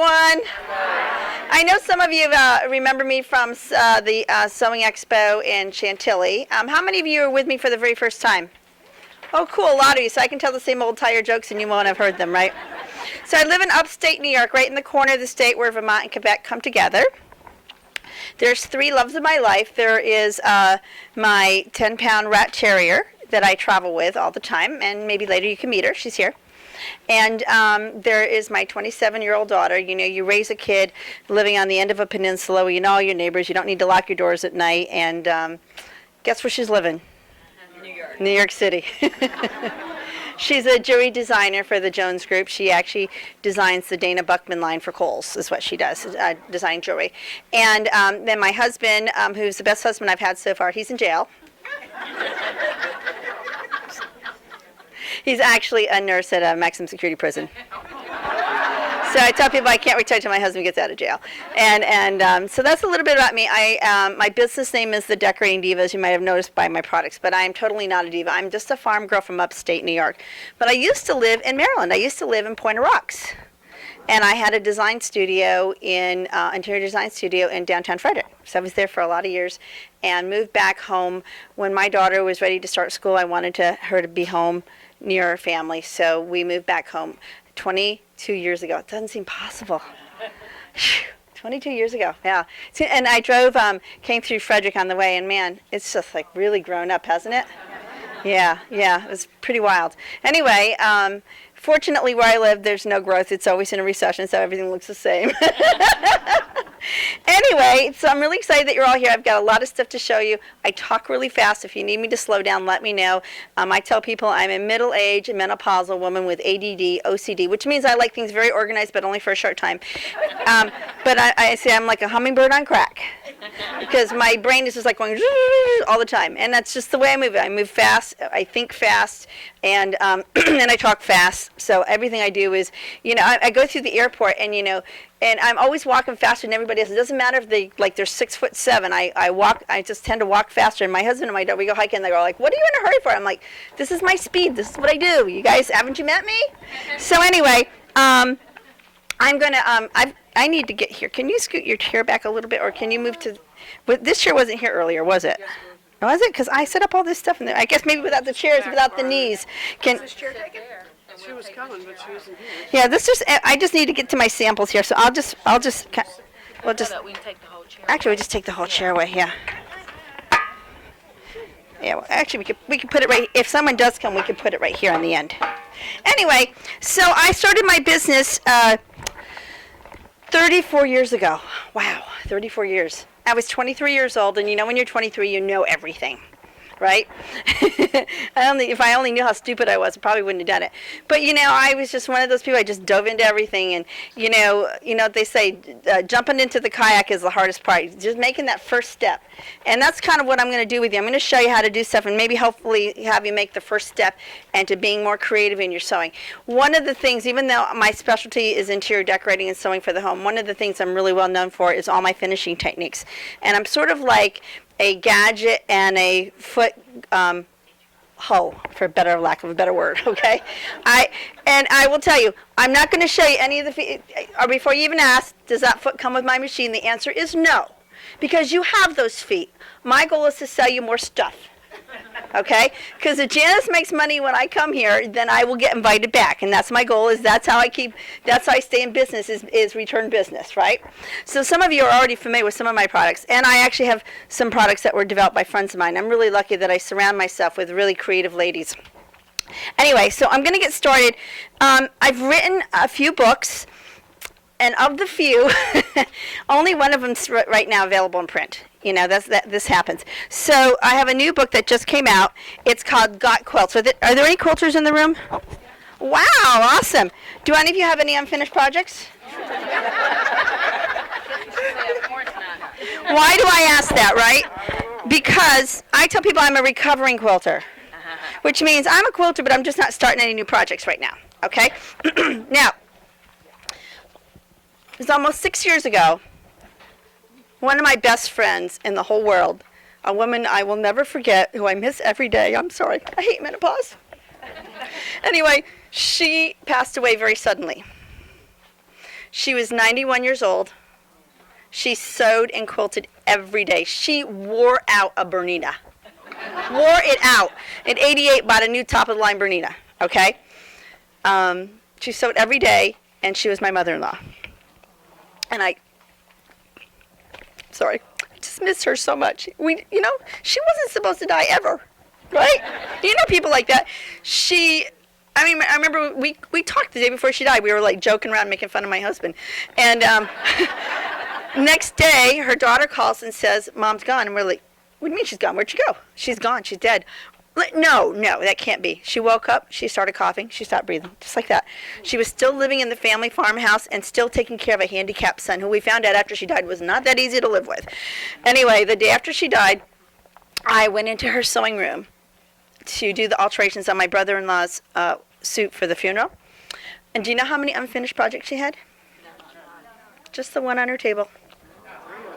everyone. I know some of you remember me from the Sewing Expo in Chantilly. How many of you are with me for the very first time? Oh, cool, a lot of you. So I can tell the same old tired jokes and you won't have heard them, right? So I live in upstate New York, right in the corner of the state where Vermont and Quebec come together. There's three loves of my life. There is my 10-pound rat terrier that I travel with all the time, and maybe later you can meet her. She's here. And there is my 27-year-old daughter. You know, you raise a kid living on the end of a peninsula where you know all your neighbors. You don't need to lock your doors at night. And guess where she's living? New York. New York City. She's a jewelry designer for the Jones Group. She actually designs the Dana Buchman line for Kohl's, is what she does, design jewelry. And then my husband, who's the best husband I've had so far, he's in jail. He's actually a nurse at a maximum security prison. So I tell people I can't retire till my husband gets out of jail. And so that's a little bit about me. My business name is The Decorating Diva, as you might have noticed by my products, but I'm totally not a diva. I'm just a farm girl from upstate New York. But I used to live in Maryland. I used to live in Pointe Rocks. And I had a design studio interior design studio in downtown Frederick. So I was there for a lot of years and moved back home. When my daughter was ready to start school, I wanted her to be home near her family. So we moved back home 22 years ago. It doesn't seem possible. 22 years ago, yeah. And I came through Frederick on the way, and man, it's just like really grown up, hasn't it? Yeah, it was pretty wild. Anyway, fortunately where I live, there's no growth. It's always in a recession, so everything looks the same. Anyway, so I'm really excited that you're all here. I've got a lot of stuff to show you. I talk really fast. If you need me to slow down, let me know. I tell people I'm a middle-aged menopausal woman with ADD, OCD, which means I like things very organized, but only for a short time. But I say I'm like a hummingbird on crack because my brain is just like going all the time, and that's just the way I move. I move fast, I think fast, and and I talk fast. So everything I do is, I go through the airport, and and I'm always walking faster than everybody else. It doesn't matter if they're 6'7". I just tend to walk faster. And my husband and my daughter, we go hiking, and they go like, "What are you in a hurry for?" I'm like, "This is my speed. This is what I do. You guys, haven't you met me?" So anyway, I'm gonna. I need to get here. Can you scoot your chair back a little bit, or can you move to? This chair wasn't here earlier, was it? Was it? Because I set up all this stuff in there. I guess maybe without the chairs, without the knees. This chair taken? She was coming, but she wasn't here. Yeah, I just need to get to my samples here, so we'll just. We can take the whole chair. Actually, we'll just take the whole chair away. Yeah. Yeah. Well, actually, we could put it right. If someone does come, we could put it right here on the end. Anyway, so I started my business 34 years ago. Wow, 34 years. I was 23 years old, and when you're 23, you know everything. Right? If I only knew how stupid I was, I probably wouldn't have done it. But I was just one of those people. I just dove into everything, and they say jumping into the kayak is the hardest part. Just making that first step, and that's kind of what I'm going to do with you. I'm going to show you how to do stuff, and maybe hopefully have you make the first step into being more creative in your sewing. One of the things, even though my specialty is interior decorating and sewing for the home, one of the things I'm really well known for is all my finishing techniques, and I'm sort of like a gadget and a foot hoe, for lack of a better word, okay? I will tell you, I'm not going to show you any of the feet, or before you even ask, does that foot come with my machine? The answer is no, because you have those feet. My goal is to sell you more stuff, okay? Because if Janice makes money when I come here, then I will get invited back, and that's my goal. That's how I stay in business, is return business, right? So some of you are already familiar with some of my products, and I actually have some products that were developed by friends of mine. I'm really lucky that I surround myself with really creative ladies. Anyway, so I'm going to get started. I've written a few books, and of the few, only one of them's right now available in print. This happens. So I have a new book that just came out. It's called Got Quilts. Are there any quilters in the room? Wow, awesome. Do any of you have any unfinished projects? Why do I ask that, right? Because I tell people I'm a recovering quilter, which means I'm a quilter, but I'm just not starting any new projects right now, okay? Now, it was almost 6 years ago. One of my best friends in the whole world, a woman I will never forget, who I miss every day. I'm sorry. I hate menopause. Anyway, she passed away very suddenly. She was 91 years old. She sewed and quilted every day. She wore out a Bernina. Wore it out. At 88, bought a new top-of-the-line Bernina, okay? She sewed every day, and she was my mother-in-law. And I just miss her so much. She wasn't supposed to die ever, right? You know people like that. I remember we talked the day before she died. We were like joking around, making fun of my husband. And next day, her daughter calls and says, Mom's gone. And we're like, what do you mean she's gone? Where'd she go? She's gone. She's dead. Like, no, that can't be. She woke up. She started coughing. She stopped breathing, just like that. She was still living in the family farmhouse and still taking care of a handicapped son who we found out after she died was not that easy to live with. Anyway, the day after she died, I went into her sewing room to do the alterations on my brother-in-law's suit for the funeral. And do you know how many unfinished projects she had? Just the one on her table.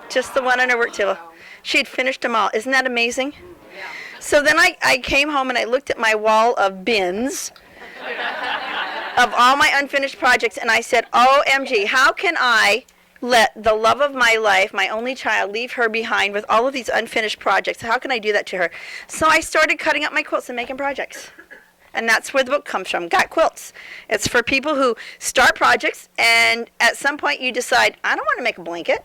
Just the one on her work table. She had finished them all. Isn't that amazing? So then I came home and I looked at my wall of bins of all my unfinished projects, and I said, OMG, how can I let the love of my life, my only child, leave her behind with all of these unfinished projects? How can I do that to her? So I started cutting up my quilts and making projects. And that's where the book comes from, Got Quilts. It's for people who start projects, and at some point you decide, I don't want to make a blanket.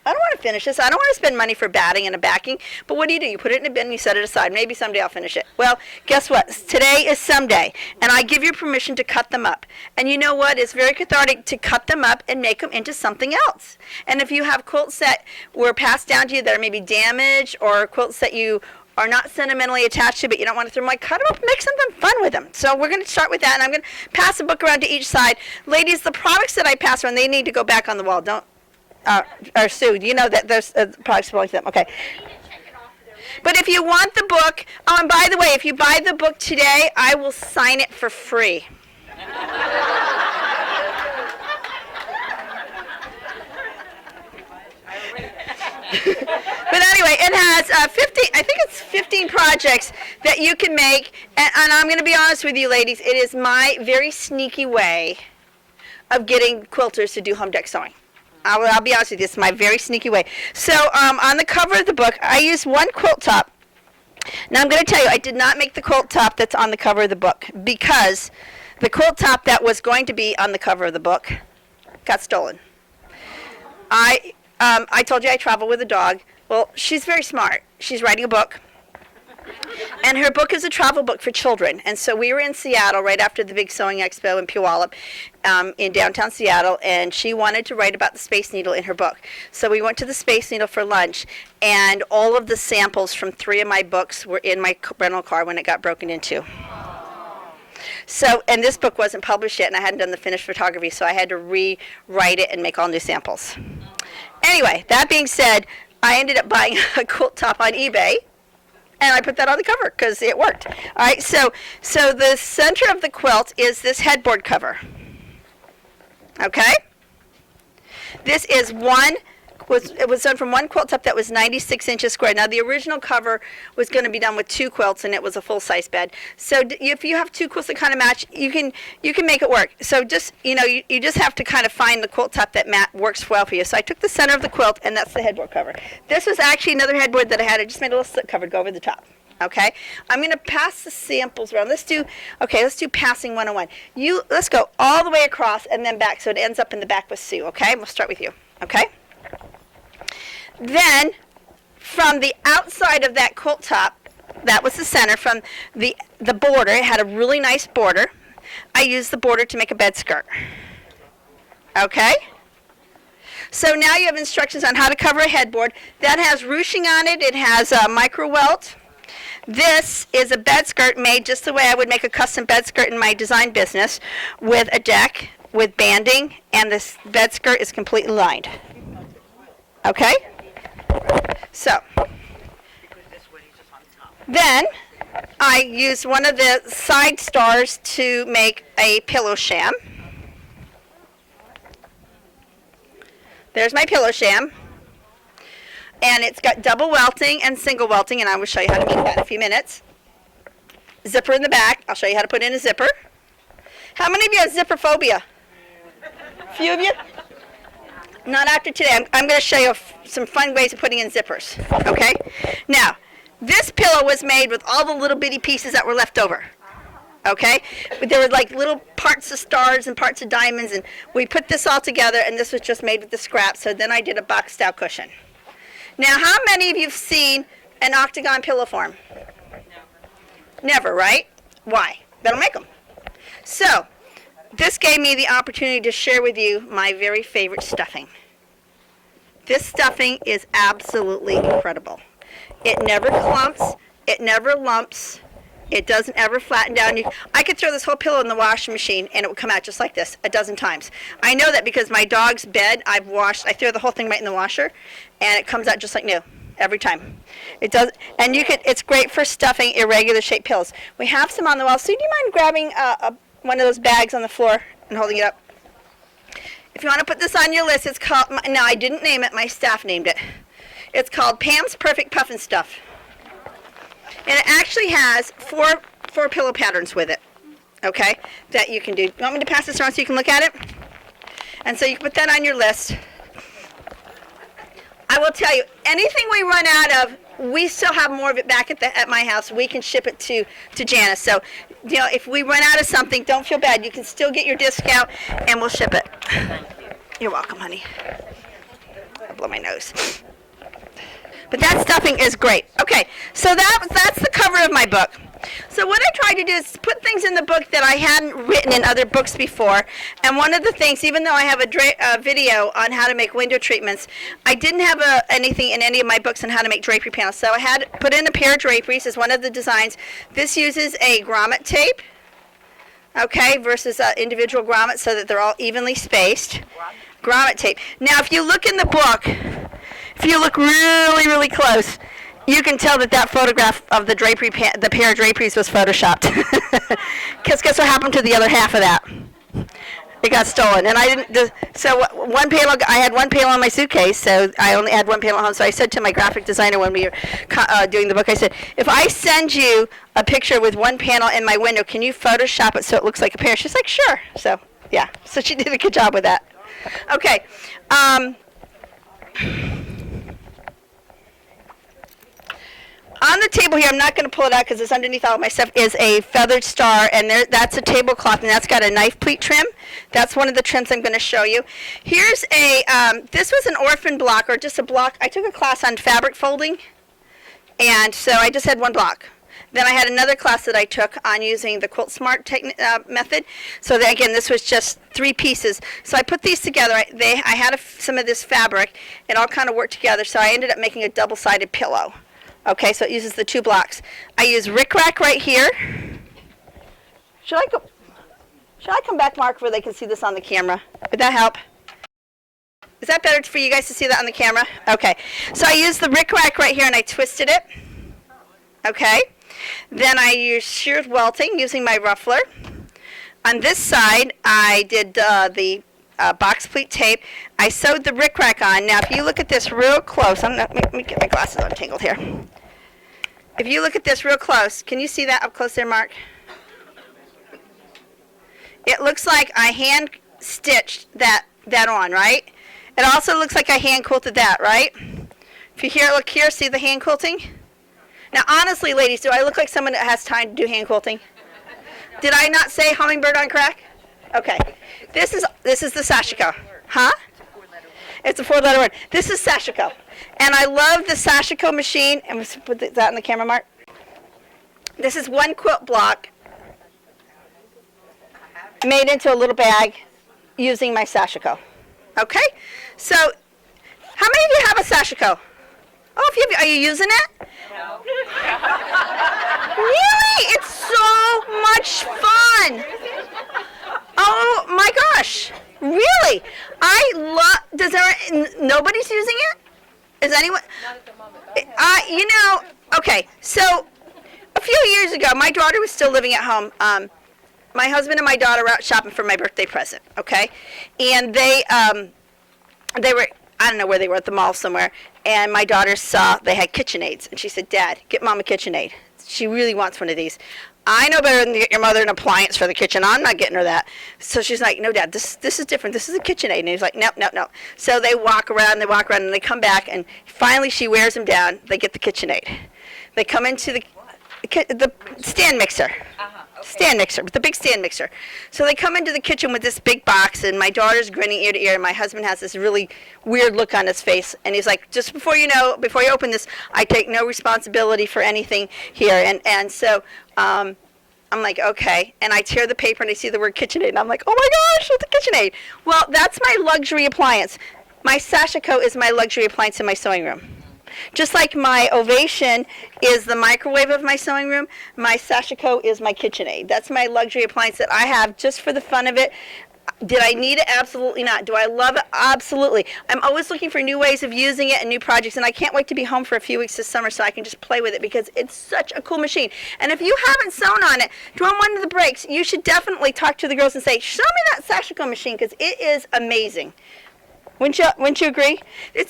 I don't want to finish this. I don't want to spend money for batting and a backing. But what do? You put it in a bin and you set it aside. Maybe someday I'll finish it. Well, guess what? Today is someday. And I give you permission to cut them up. And you know what? It's very cathartic to cut them up and make them into something else. And if you have quilts that were passed down to you that are maybe damaged, or quilts that you are not sentimentally attached to, but you don't want to throw them, like, cut them up and make something fun with them. So we're going to start with that. And I'm going to pass the book around to each side. Ladies, the products that I pass around, they need to go back on the wall. Don't. Or Sue, you know that there's products belong to them. Okay. But if you want the book, oh, and by the way, if you buy the book today, I will sign it for free. But anyway, it has 15 projects that you can make, and I'm going to be honest with you, ladies, it is my very sneaky way of getting quilters to do home deck sewing. I'll be honest with you, it's my very sneaky way. So on the cover of the book, I used one quilt top. Now I'm going to tell you, I did not make the quilt top that's on the cover of the book, because the quilt top that was going to be on the cover of the book got stolen. I told you I travel with a dog. Well, she's very smart. She's writing a book. And her book is a travel book for children. And so we were in Seattle right after the big sewing expo in Puyallup in downtown Seattle, and she wanted to write about the Space Needle in her book. So we went to the Space Needle for lunch, and all of the samples from 3 of my books were in my rental car when it got broken into. So, and this book wasn't published yet, and I hadn't done the finished photography, so I had to rewrite it and make all new samples. Anyway, that being said, I ended up buying a quilt top on eBay, and I put that on the cover because it worked. All right, so the center of the quilt is this headboard cover. Okay? This is it was done from one quilt top that was 96 inches square. Now, the original cover was going to be done with 2 quilts, and it was a full-size bed. So if you have 2 quilts that kind of match, you can make it work. So just, you just have to kind of find the quilt top that works well for you. So I took the center of the quilt, and that's the headboard cover. This was actually another headboard that I had. I just made a little slip cover to go over the top. Okay? I'm going to pass the samples around. Let's do passing 101. Let's go all the way across and then back, so it ends up in the back with Sue. Okay? We'll start with you. Okay? Then, from the outside of that quilt top, that was the center, from the border, it had a really nice border. I used the border to make a bed skirt. Okay? So now you have instructions on how to cover a headboard. That has ruching on it. It has a micro welt. This is a bed skirt made just the way I would make a custom bed skirt in my design business, with a deck, with banding, and this bed skirt is completely lined. Okay? So, then I used one of the side stars to make a pillow sham. There's my pillow sham. And it's got double welting and single welting, and I will show you how to make that in a few minutes. Zipper in the back. I'll show you how to put in a zipper. How many of you have zipper phobia? A few of you? Not after today. I'm going to show you some fun ways of putting in zippers. Okay? Now, this pillow was made with all the little bitty pieces that were left over. Okay? But there were like little parts of stars and parts of diamonds, and we put this all together, and this was just made with the scraps. So then I did a box style cushion. Now, how many of you have seen an octagon pillow form? Never, right? Why? They don't make them. So, this gave me the opportunity to share with you my very favorite stuffing. This stuffing is absolutely incredible. It never clumps. It never lumps. It doesn't ever flatten down. I could throw this whole pillow in the washing machine and it would come out just like this a dozen times. I know that because my dog's bed, I throw the whole thing right in the washer and it comes out just like new every time. It does, and it's great for stuffing irregular shaped pillows. We have some on the wall. So do you mind grabbing one of those bags on the floor and holding it up? If you want to put this on your list, it's called, no, I didn't name it, my staff named it. It's called Pam's Perfect Puff and Stuff. And it actually has four pillow patterns with it, okay, that you can do. You want me to pass this around so you can look at it? And so you can put that on your list. I will tell you, anything we run out of, we still have more of it back at my house. We can ship it to Janice. So, you know, if we run out of something, don't feel bad. You can still get your discount, and we'll ship it. You're welcome, honey. I'll blow my nose. But that stuffing is great. Okay, so that's the cover of my book. So what I tried to do is put things in the book that I hadn't written in other books before. And one of the things, even though I have a video on how to make window treatments, I didn't have anything in any of my books on how to make drapery panels. So I had put in a pair of draperies as one of the designs. This uses a grommet tape, okay, versus individual grommets so that they're all evenly spaced. Grommet tape. Now, if you look in the book, if you look really, really close, you can tell that photograph of the drapery, the pair of draperies was photoshopped. Because guess what happened to the other half of that? It got stolen, and I didn't. So one panel, I had one panel on my suitcase, so I only had one panel at home. So I said to my graphic designer when we were doing the book, I said, if I send you a picture with one panel in my window, can you Photoshop it so it looks like a pair? She's like, sure. So yeah, so she did a good job with that. Okay. On the table here, I'm not going to pull it out because it's underneath all my stuff, is a feathered star, and that's a tablecloth, and that's got a knife pleat trim. That's one of the trims I'm going to show you. Here's this was an orphan block, or just a block. I took a class on fabric folding, and so I just had one block. Then I had another class that I took on using the Quilt Smart method. So that, again, this was just 3 pieces. So I put these together. I had some of this fabric. It all kind of worked together, so I ended up making a double-sided pillow. Okay, so it uses the 2 blocks. I use rickrack right here. Should I come back, Mark, where they can see this on the camera? Would that help? Is that better for you guys to see that on the camera? Okay. So I used the rickrack right here, and I twisted it. Okay. Then I used sheared welting using my ruffler. On this side, I did the box pleat tape. I sewed the rickrack on. Now, if you look at this real close, let me get my glasses untangled here. If you look at this real close, can you see that up close there, Mark? It looks like I hand stitched that on, right? It also looks like I hand quilted that, right? If you look here, see the hand quilting? Now, honestly, ladies, do I look like someone that has time to do hand quilting? Did I not say hummingbird on crack? Okay. This is the sashiko. Huh? It's a 4-letter word. This is sashiko. And I love the sashiko machine. And let's put that in the camera, Mark. This is one quilt block made into a little bag using my sashiko. Okay? So, how many of you have a sashiko? Oh, a few of you. Are you using it? No. Really? It's so much fun. Oh my gosh. Really? Nobody's using it? Is anyone? Not at the moment. Okay, so a few years ago, my daughter was still living at home. My husband and my daughter were out shopping for my birthday present, okay? And they were, I don't know where they were, at the mall somewhere, and my daughter saw they had KitchenAids, and she said, Dad, get Mom a KitchenAid. She really wants one of these. I know better than to get your mother an appliance for the kitchen. I'm not getting her that. So she's like, no, Dad, this is different. This is a KitchenAid. And he's like, no, no, no. So they walk around, and they come back, and finally she wears them down. They get the KitchenAid. They come into the stand mixer. Stand mixer, the big stand mixer. So they come into the kitchen with this big box, and my daughter's grinning ear to ear, and my husband has this really weird look on his face, and he's like, just before you open this, I take no responsibility for anything here. And so I'm like, okay. And I tear the paper, and I see the word KitchenAid, and I'm like, oh my gosh, it's a KitchenAid. Well, that's my luxury appliance. My Sashiko is my luxury appliance in my sewing room. Just like my Ovation is the microwave of my sewing room, my Sashiko is my KitchenAid. That's my luxury appliance that I have just for the fun of it. Did I need it? Absolutely not. Do I love it? Absolutely. I'm always looking for new ways of using it and new projects, and I can't wait to be home for a few weeks this summer so I can just play with it because it's such a cool machine. And if you haven't sewn on it during one of the breaks, you should definitely talk to the girls and say, show me that Sashiko machine because it is amazing. Wouldn't you agree? The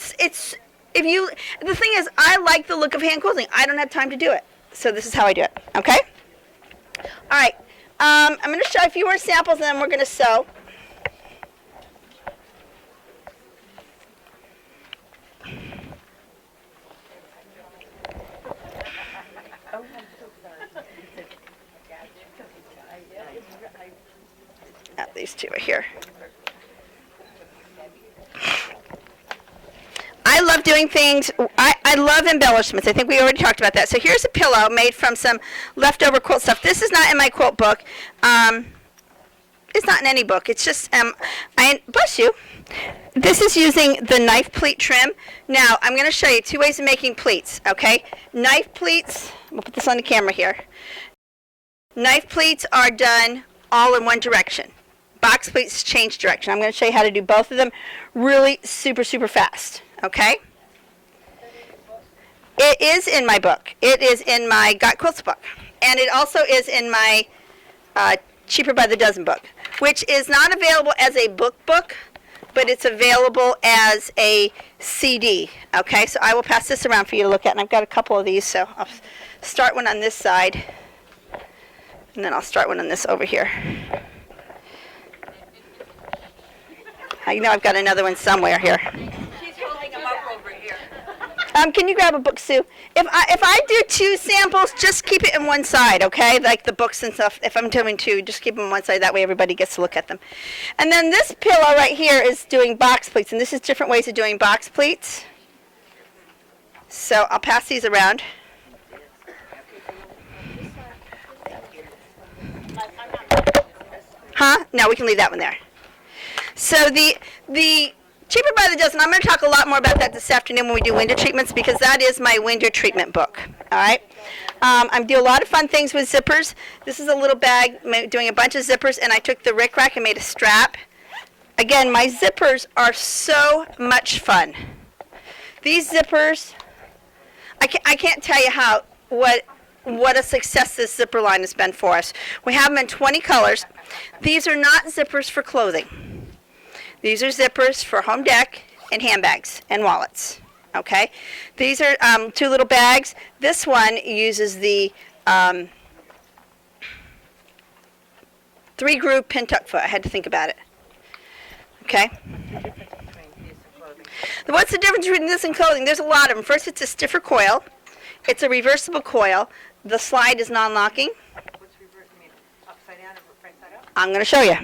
thing is, I like the look of hand quilting. I don't have time to do it. So this is how I do it, okay? All right, I'm going to show a few more samples, and then we're going to sew. These two are here. I love doing things. I love embellishments. I think we already talked about that. So here's a pillow made from some leftover quilt stuff. This is not in my quilt book. It's not in any book. It's just, bless you. This is using the knife pleat trim. Now, I'm going to show you two ways of making pleats, okay? Knife pleats, we'll put this on the camera here. Knife pleats are done all in one direction. Box pleats change direction. I'm going to show you how to do both of them really super, super fast. Okay? It is in my book. It is in my Got Quilts book. And it also is in my Cheaper by the Dozen book, which is not available as a book, but it's available as a CD. Okay? So I will pass this around for you to look at. And I've got a couple of these, so I'll start one on this side. And then I'll start one on this over here. I know I've got another one somewhere here. She's holding them up over here. Can you grab a book, Sue? If I do two samples, just keep it in one side, okay? Like the books and stuff. If I'm doing two, just keep them on one side. That way everybody gets to look at them. And then this pillow right here is doing box pleats, and this is different ways of doing box pleats. So I'll pass these around. Huh? No, we can leave that one there. So the Cheaper by the Dozen, I'm going to talk a lot more about that this afternoon when we do window treatments because that is my window treatment book. All right? I do a lot of fun things with zippers. This is a little bag doing a bunch of zippers, and I took the rickrack and made a strap. Again, my zippers are so much fun. These zippers, I can't tell you what a success this zipper line has been for us. We have them in 20 colors. These are not zippers for clothing. These are zippers for home deck and handbags and wallets, okay? These are two little bags. This one uses the 3-groove pin tuck foot. I had to think about it, okay? What's the difference between this and clothing? There's a lot of them. First, it's a stiffer coil. It's a reversible coil. The slide is non-locking. What's reverse mean? Upside down and right side up? I'm going to show you.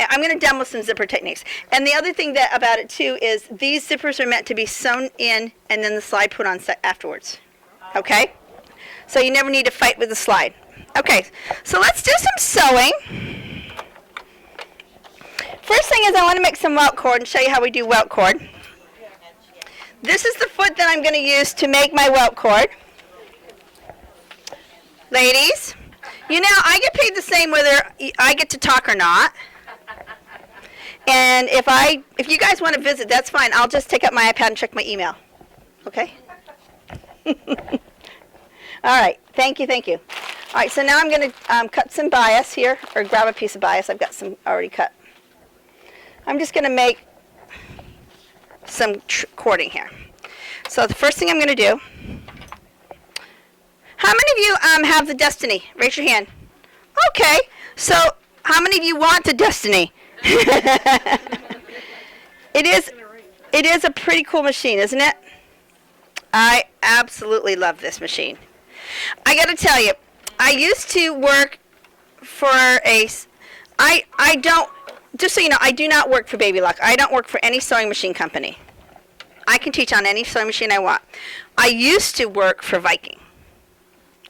I'm going to demo some zipper techniques. And the other thing about it, too, is these zippers are meant to be sewn in and then the slide put on afterwards. Okay? So you never need to fight with the slide. Okay, so let's do some sewing. First thing is I want to make some welt cord and show you how we do welt cord. This is the foot that I'm going to use to make my welt cord. Ladies, you know, I get paid the same whether I get to talk or not. And if you guys want to visit, that's fine. I'll just take up my iPad and check my email. Okay? All right. Thank you. All right, so now I'm going to cut some bias here, or grab a piece of bias. I've got some already cut. I'm just going to make some cording here. So the first thing I'm going to do, How many of you have the Destiny? Raise your hand. Okay. So how many of you want the Destiny? It is a pretty cool machine, isn't it? I absolutely love this machine. I got to tell you, I used to work for I don't, just so you know, I do not work for Baby Luck. I don't work for any sewing machine company. I can teach on any sewing machine I want. I used to work for Viking.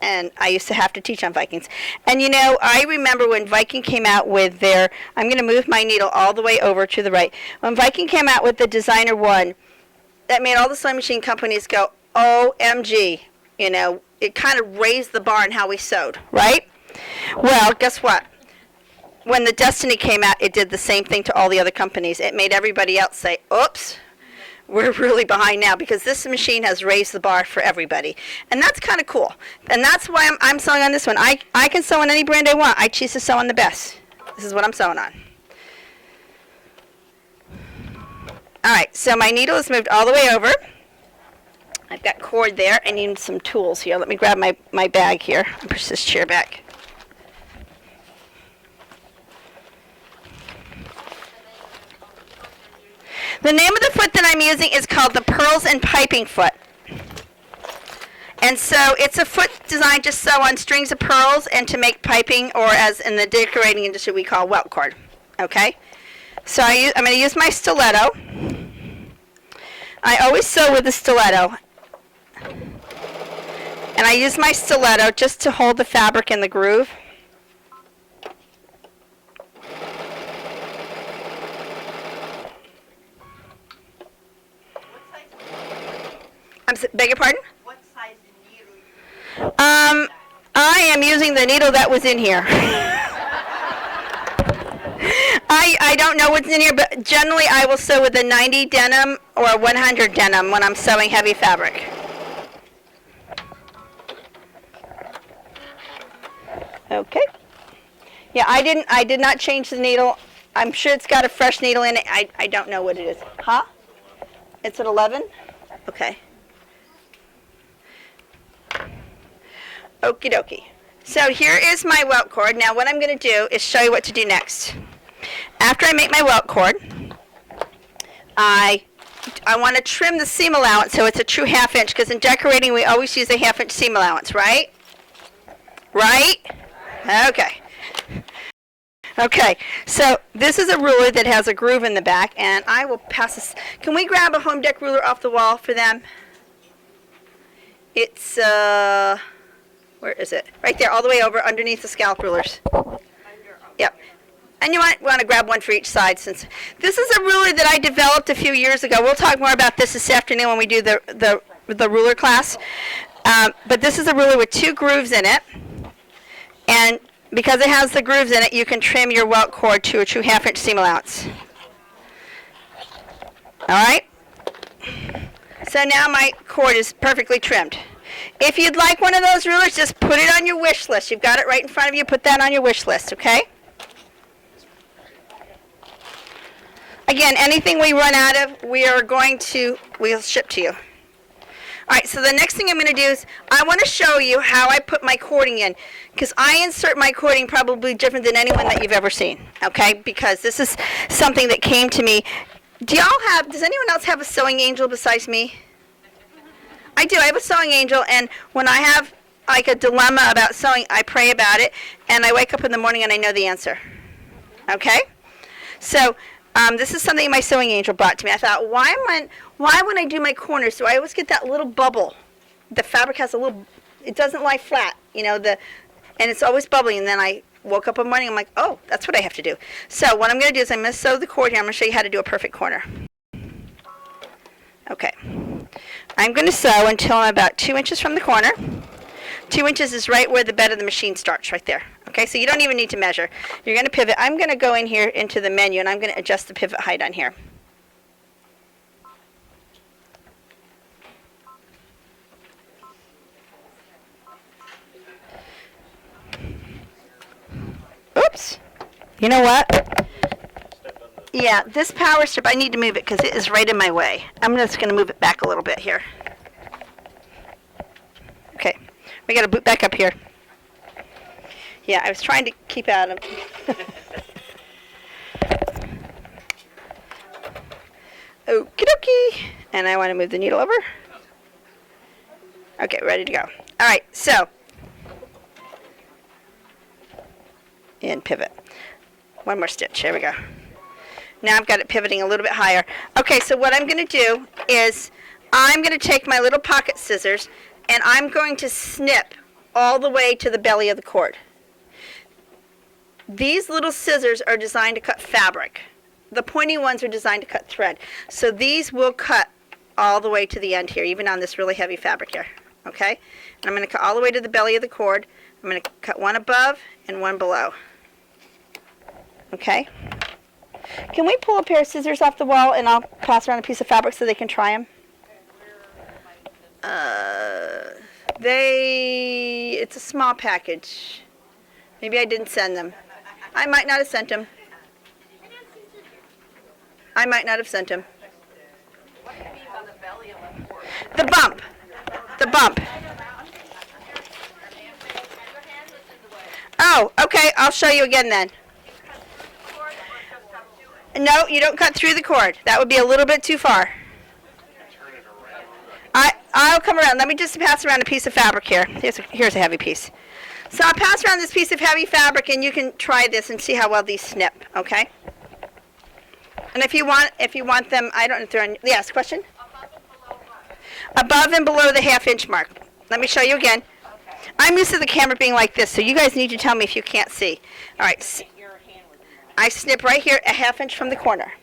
And I used to have to teach on Vikings. And you know, I remember when Viking came out with their, I'm going to move my needle all the way over to the right. When Viking came out with the Designer One, that made all the sewing machine companies go, OMG. You know, it kind of raised the bar in how we sewed, right? Well, guess what? When the Destiny came out, it did the same thing to all the other companies. It made everybody else say, oops. We're really behind now because this machine has raised the bar for everybody. And that's kind of cool. And that's why I'm sewing on this one. I can sew on any brand I want. I choose to sew on the best. This is what I'm sewing on. All right, so my needle is moved all the way over. I've got cord there. I need some tools here. Let me grab my bag here and push this chair back. The name of the foot that I'm using is called the Pearls and Piping Foot. And so it's a foot designed to sew on strings of pearls and to make piping, or as in the decorating industry we call welt cord. Okay? So I'm going to use my stiletto. I always sew with a stiletto. And I use my stiletto just to hold the fabric in the groove. Beg your pardon? What size needle? I am using the needle that was in here. I don't know what's in here, but generally I will sew with a 90 denim or a 100 denim when I'm sewing heavy fabric. Okay. Yeah, I did not change the needle. I'm sure it's got a fresh needle in it. I don't know what it is. Huh? It's at 11? Okay. Okie dokie. So here is my welt cord. Now what I'm going to do is show you what to do next. After I make my welt cord, I want to trim the seam allowance so it's a true 1/2 inch, because in decorating we always use a 1/2 inch seam allowance, right? Right? Okay. Okay, so this is a ruler that has a groove in the back, and I will pass this. Can we grab a home dec ruler off the wall for them? It's, where is it? Right there, all the way over underneath the scallop rulers. Yep. And you might want to grab one for each side, since this is a ruler that I developed a few years ago. We'll talk more about this afternoon when we do the ruler class. But this is a ruler with 2 grooves in it. And because it has the grooves in it, you can trim your welt cord to a true 1/2 inch seam allowance. All right? So now my cord is perfectly trimmed. If you'd like one of those rulers, just put it on your wish list. You've got it right in front of you. Put that on your wish list, okay? Again, anything we run out of, we'll ship to you. All right, so the next thing I'm going to do is I want to show you how I put my cording in, because I insert my cording probably different than anyone that you've ever seen, okay? Because this is something that came to me. Does anyone else have a sewing angel besides me? I do. I have a sewing angel, and when I have like a dilemma about sewing, I pray about it, and I wake up in the morning and I know the answer. Okay? So this is something my sewing angel brought to me. I thought, why when I do my corners, do I always get that little bubble? The fabric has a little, it doesn't lie flat, you know, and it's always bubbling. And then I woke up one morning, I'm like, oh, that's what I have to do. So what I'm going to do is I'm going to sew the cord here. I'm going to show you how to do a perfect corner. Okay. I'm going to sew until I'm about 2 inches from the corner. 2 inches is right where the bed of the machine starts, right there. Okay, so you don't even need to measure. You're going to pivot. I'm going to go in here into the menu, and I'm going to adjust the pivot height on here. Oops. You know what? Yeah, this power strip, I need to move it because it is right in my way. I'm just going to move it back a little bit here. Okay. We got to boot back up here. Yeah, I was trying to keep out of. Okie dokie. And I want to move the needle over. Okay, ready to go. All right, so. And pivot. One more stitch. Here we go. Now I've got it pivoting a little bit higher. Okay, so what I'm going to do is I'm going to take my little pocket scissors and I'm going to snip all the way to the belly of the cord. These little scissors are designed to cut fabric. The pointy ones are designed to cut thread. So these will cut all the way to the end here, even on this really heavy fabric here. Okay? And I'm going to cut all the way to the belly of the cord. I'm going to cut one above and one below. Okay? Can we pull a pair of scissors off the wall and I'll pass around a piece of fabric so they can try them? It's a small package. Maybe I didn't send them. I might not have sent them. I might not have sent them. What do you mean by the belly of the cord? The bump. The bump. Oh, okay. I'll show you again then. No, you don't cut through the cord. That would be a little bit too far. I'll come around. Let me just pass around a piece of fabric here. Here's a heavy piece. So I'll pass around this piece of heavy fabric and you can try this and see how well these snip, okay? And if you want them, I don't know if they're on, yes, question? Above and below the ½ inch mark. Let me show you again. Okay. I'm used to the camera being like this, so you guys need to tell me if you can't see. All right. I snip right here ½ inch from the corner.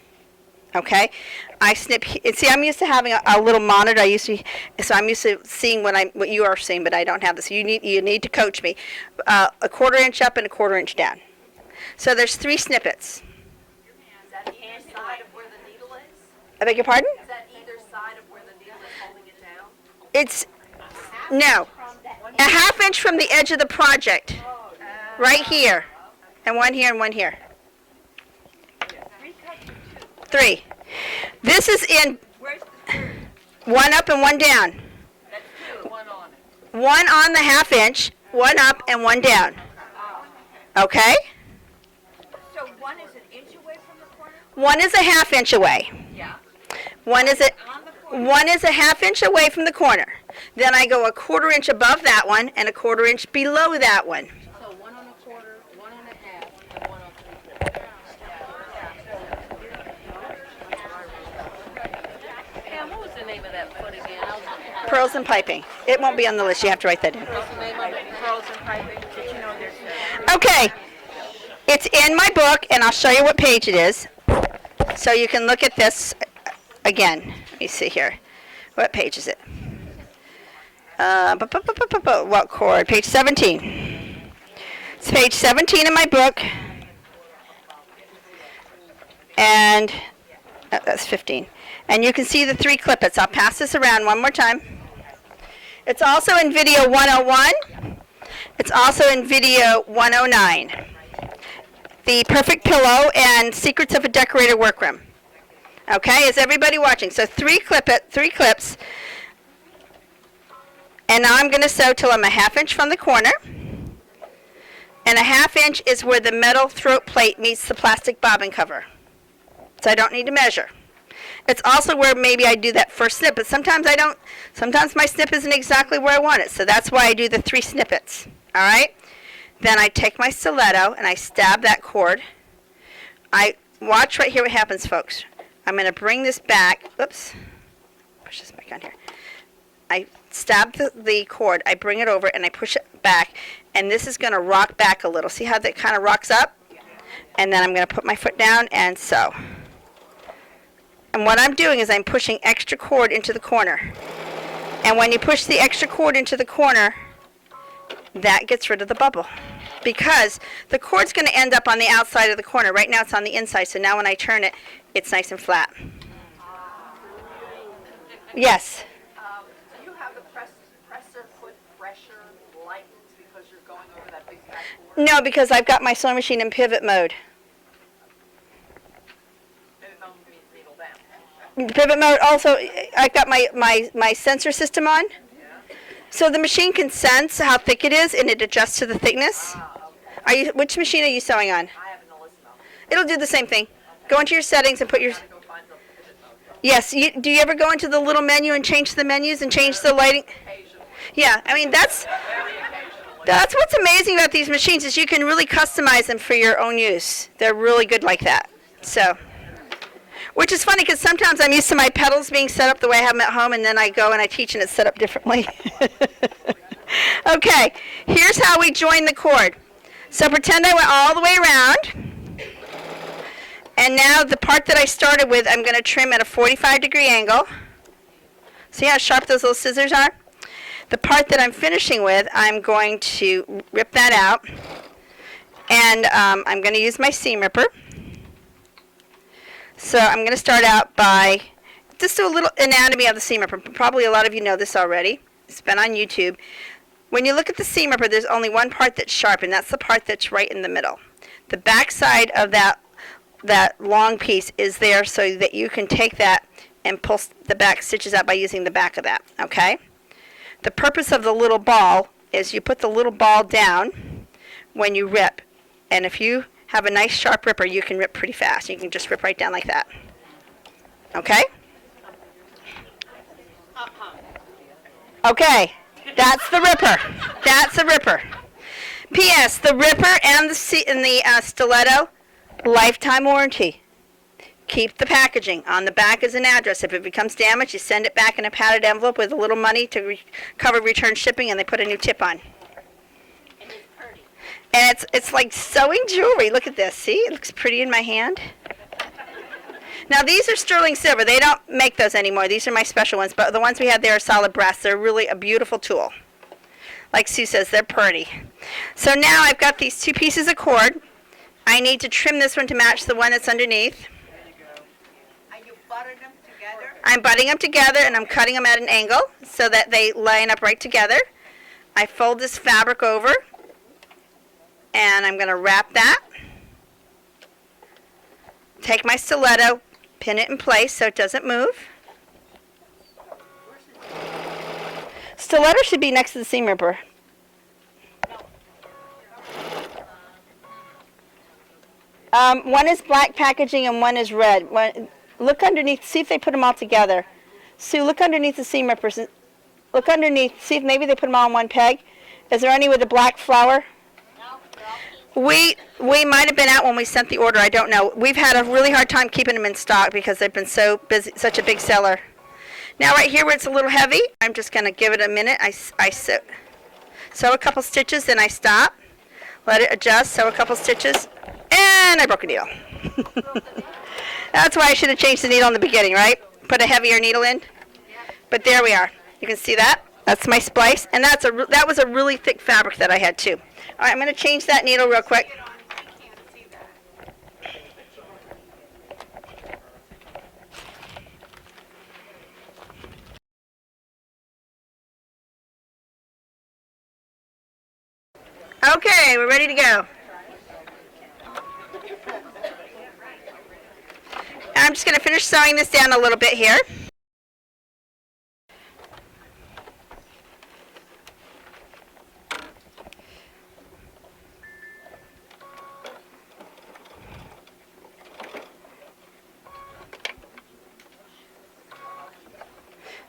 Okay, I snip. See, I'm used to having a little monitor. So I'm used to seeing what you are seeing, but I don't have this. You need to coach me. A ½ inch up and a ½ inch down. So there's 3 snippets. Is that either side of where the needle is? I beg your pardon? Is that either side of where the needle is holding it down? It's no, ½ inch from the edge of the project, right here, and one here and one here. 3. This is in one up and one down. That's 2. One on it. One on the ½ inch, one up and one down. Okay? So one is an inch away from the corner? One is a ½ inch away. Yeah. One is a ½ inch away from the corner. Then I go a ½ inch above that one and a ½ inch below that one. So 1 1/4, 1 1/2, and 1 3/4. Pam, what was the name of that foot again? Pearls and piping. It won't be on the list. You have to write that in. What's the name of it? Pearls and piping. Did you know there's Okay. It's in my book, and I'll show you what page it is. So you can look at this again. Let me see here. What page is it? What cord? Page 17. It's page 17 in my book. And that's 15. And you can see the 3 clippets. I'll pass this around one more time. It's also in video 101. It's also in video 109. The Perfect Pillow and Secrets of a Decorator Workroom. Okay, is everybody watching? So 3 clips. And now I'm going to sew till I'm a ½ inch from the corner. And a ½ inch is where the metal throat plate meets the plastic bobbin cover. So I don't need to measure. It's also where maybe I do that first snip, but sometimes I don't. Sometimes my snip isn't exactly where I want it. So that's why I do the 3 snippets. All right? Then I take my stiletto and I stab that cord. Watch right here what happens, folks. I'm going to bring this back. Oops. Push this back on here. I stab the cord, I bring it over, and I push it back. And this is going to rock back a little. See how that kind of rocks up? And then I'm going to put my foot down and sew. And what I'm doing is I'm pushing extra cord into the corner. And when you push the extra cord into the corner, that gets rid of the bubble. Because the cord's going to end up on the outside of the corner. Right now it's on the inside, so now when I turn it, it's nice and flat. Yes? Do you have the presser foot pressure lightened because you're going over that big fat cord? No, because I've got my sewing machine in pivot mode. And it's only needle down. Pivot mode also, I've got my sensor system on. So the machine can sense how thick it is, and it adjusts to the thickness. Which machine are you sewing on? I have an Elizabeth. It'll do the same thing. Go into your settings and put your... Go find the pivot mode. Yes. Do you ever go into the little menu and change the menus and change the lighting? Occasionally. Yeah. I mean, that's what's amazing about these machines is you can really customize them for your own use. They're really good like that. So, which is funny because sometimes I'm used to my pedals being set up the way I have them at home, and then I go and I teach and it's set up differently. Okay. Here's how we join the cord. So pretend I went all the way around, and now the part that I started with, I'm going to trim at a 45-degree angle. See how sharp those little scissors are? The part that I'm finishing with, I'm going to rip that out, and I'm going to use my seam ripper. So I'm going to start out by just do a little anatomy of the seam ripper. Probably a lot of you know this already. It's been on YouTube. When you look at the seam ripper, there's only one part that's sharp, and that's the part that's right in the middle. The back side of that long piece is there so that you can take that and pull the back stitches out by using the back of that, okay? The purpose of the little ball is you put the little ball down when you rip, and if you have a nice sharp ripper, you can rip pretty fast. You can just rip right down like that, okay? Okay. That's the ripper. That's the ripper. P.S. The ripper and the stiletto, lifetime warranty. Keep the packaging. On the back is an address. If it becomes damaged, you send it back in a padded envelope with a little money to cover return shipping, and they put a new tip on. And it's pretty. And it's like sewing jewelry. Look at this. See? It looks pretty in my hand. Now, these are sterling silver. They don't make those anymore. These are my special ones, but the ones we have there are solid brass. They're really a beautiful tool. Like Sue says, they're pretty. So now I've got these two pieces of cord. I need to trim this one to match the one that's underneath. Are you buttering them together? I'm butting them together, and I'm cutting them at an angle so that they line up right together. I fold this fabric over, and I'm going to wrap that. Take my stiletto, pin it in place so it doesn't move. Stiletto should be next to the seam ripper. One is black packaging and one is red. Look underneath, see if they put them all together. Sue, look underneath the seam rippers. Look underneath, see if maybe they put them all on one peg. Is there any with a black flower? We might have been out when we sent the order. I don't know. We've had a really hard time keeping them in stock because they've been so busy, such a big seller. Now right here where it's a little heavy, I'm just going to give it a minute. I sew a couple stitches, then I stop. Let it adjust, sew a couple stitches, and I broke a needle. That's why I should have changed the needle in the beginning, right? Put a heavier needle in. But there we are. You can see that. That's my splice, and that was a really thick fabric that I had too. All right, I'm going to change that needle real quick. Okay, we're ready to go. I'm just going to finish sewing this down a little bit here.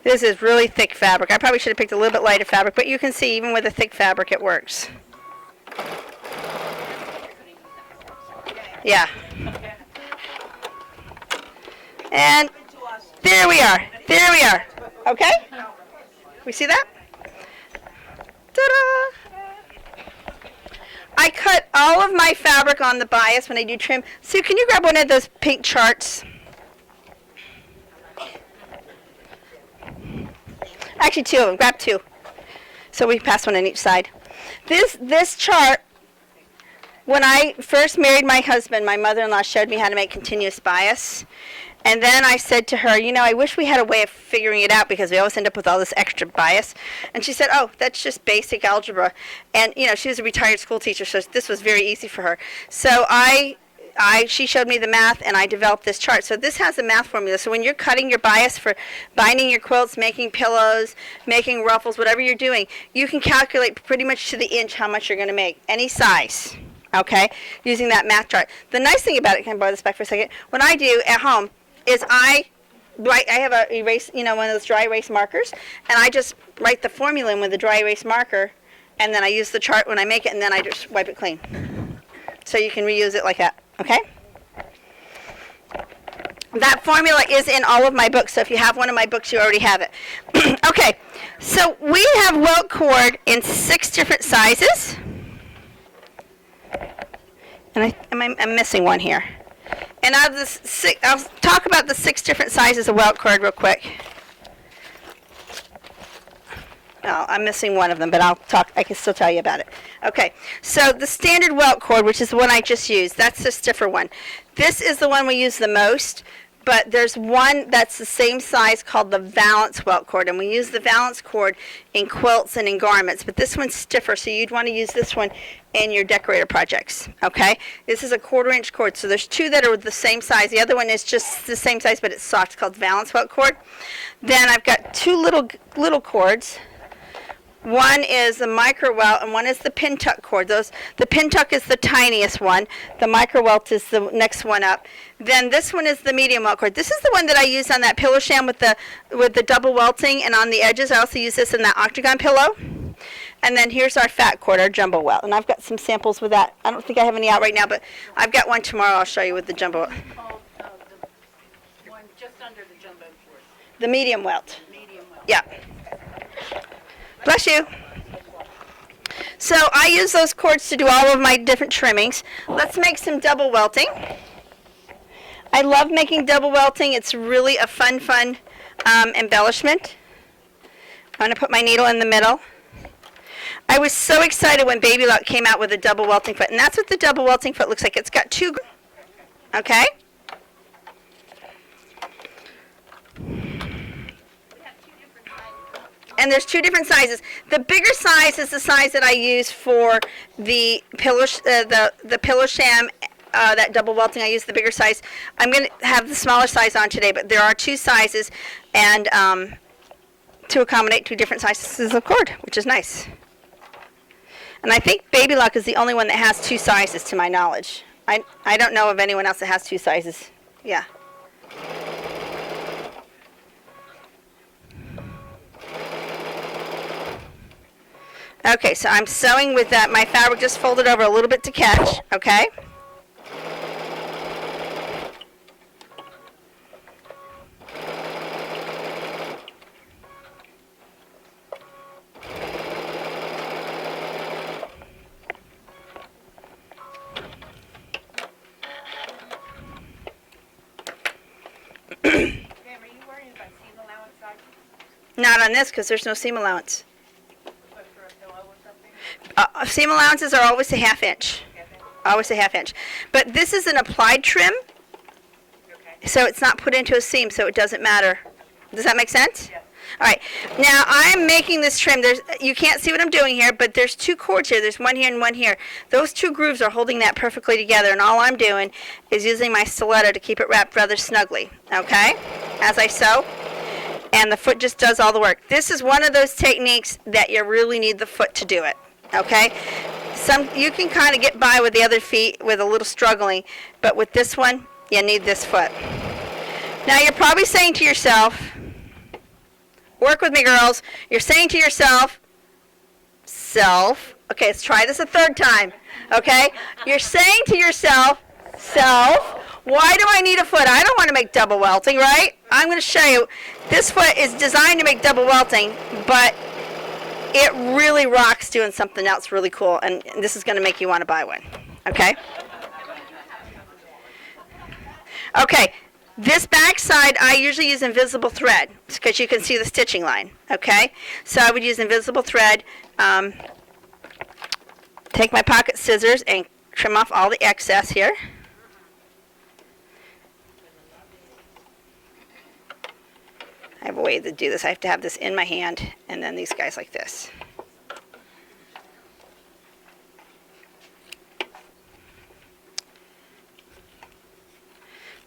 This is really thick fabric. I probably should have picked a little bit lighter fabric, but you can see even with a thick fabric it works. Yeah. And there we are. There we are. Okay? We see that? Ta-da! I cut all of my fabric on the bias when I do trim. Sue, can you grab one of those pink charts? Actually, two of them. Grab two. So we pass one on each side. This chart, when I first married my husband, my mother-in-law showed me how to make continuous bias. And then I said to her, you know, I wish we had a way of figuring it out because we always end up with all this extra bias. And she said, oh, that's just basic algebra. And, you know, she was a retired school teacher, so this was very easy for her. So I she showed me the math, and I developed this chart. So this has a math formula. So when you're cutting your bias for binding your quilts, making pillows, making ruffles, whatever you're doing, you can calculate pretty much to the inch how much you're going to make, any size, okay, using that math chart. The nice thing about it, can I borrow this back for a second? What I do at home is I have a erase, one of those dry erase markers, and I just write the formula in with a dry erase marker, and then I use the chart when I make it, and then I just wipe it clean. So you can reuse it like that, okay? That formula is in all of my books, so if you have one of my books, you already have it. Okay, so we have welt cord in 6 different sizes. And I'm missing one here. And out of this I'll talk about the 6 different sizes of welt cord real quick. Oh, I'm missing one of them, but I can still tell you about it. Okay, so the standard welt cord, which is the one I just used, that's the stiffer one. This is the one we use the most, but there's one that's the same size called the valance welt cord, and we use the valance cord in quilts and in garments, but this one's stiffer, so you'd want to use this one in your decorator projects, okay? This is a 1/4 inch cord, so there's 2 that are the same size. The other one is just the same size, but it's soft. It's called valance welt cord. Then I've got 2 little cords. One is the micro welt, and one is the pin tuck cord. The pin tuck is the tiniest one. The micro welt is the next one up. Then this one is the medium welt cord. This is the one that I use on that pillow sham with the double welting, and on the edges. I also use this in that octagon pillow. And then here's our fat cord, our jumbo welt. And I've got some samples with that. I don't think I have any out right now, but I've got one tomorrow I'll show you with the jumbo welt. The one just under the jumbo cord. The medium welt. Medium well. Yeah. Bless you. So I use those cords to do all of my different trimmings. Let's make some double welting. I love making double welting. It's really a fun embellishment. I'm going to put my needle in the middle. I was so excited when Baby Lock came out with a double welting foot, and that's what the double welting foot looks like. It's got 2, okay? And there's 2 different sizes. The bigger size is the size that I use for the pillow, the pillow sham, that double welting. I use the bigger size. I'm going to have the smaller size on today, but there are 2 sizes, and to accommodate 2 different sizes of cord, which is nice. And I think Baby Lock is the only one that has 2 sizes, to my knowledge. I don't know of anyone else that has 2 sizes. Yeah. Okay, so I'm sewing with that. My fabric just folded over a little bit to catch, okay? Not on this, because there's no seam allowance. Seam allowances are always a 1/2 inch. Always a 1/2 inch. But this is an applied trim, so it's not put into a seam, so it doesn't matter. Does that make sense? Yes. All right. Now I'm making this trim. You can't see what I'm doing here, but there's 2 cords here. There's one here and one here. Those 2 grooves are holding that perfectly together, and all I'm doing is using my stiletto to keep it wrapped rather snugly, okay, as I sew. And the foot just does all the work. This is one of those techniques that you really need the foot to do it, okay? You can kind of get by with the other feet with a little struggling, but with this one, you need this foot. Now you're probably saying to yourself, work with me, girls. You're saying to yourself, okay, let's try this a 3rd time, okay? You're saying to yourself, why do I need a foot? I don't want to make double welting, right? I'm going to show you. This foot is designed to make double welting, but it really rocks doing something else really cool, and this is going to make you want to buy one, okay? Okay, this back side I usually use invisible thread because you can see the stitching line, okay? So I would use invisible thread, take my pocket scissors and trim off all the excess here. I have a way to do this. I have to have this in my hand, and then these guys like this.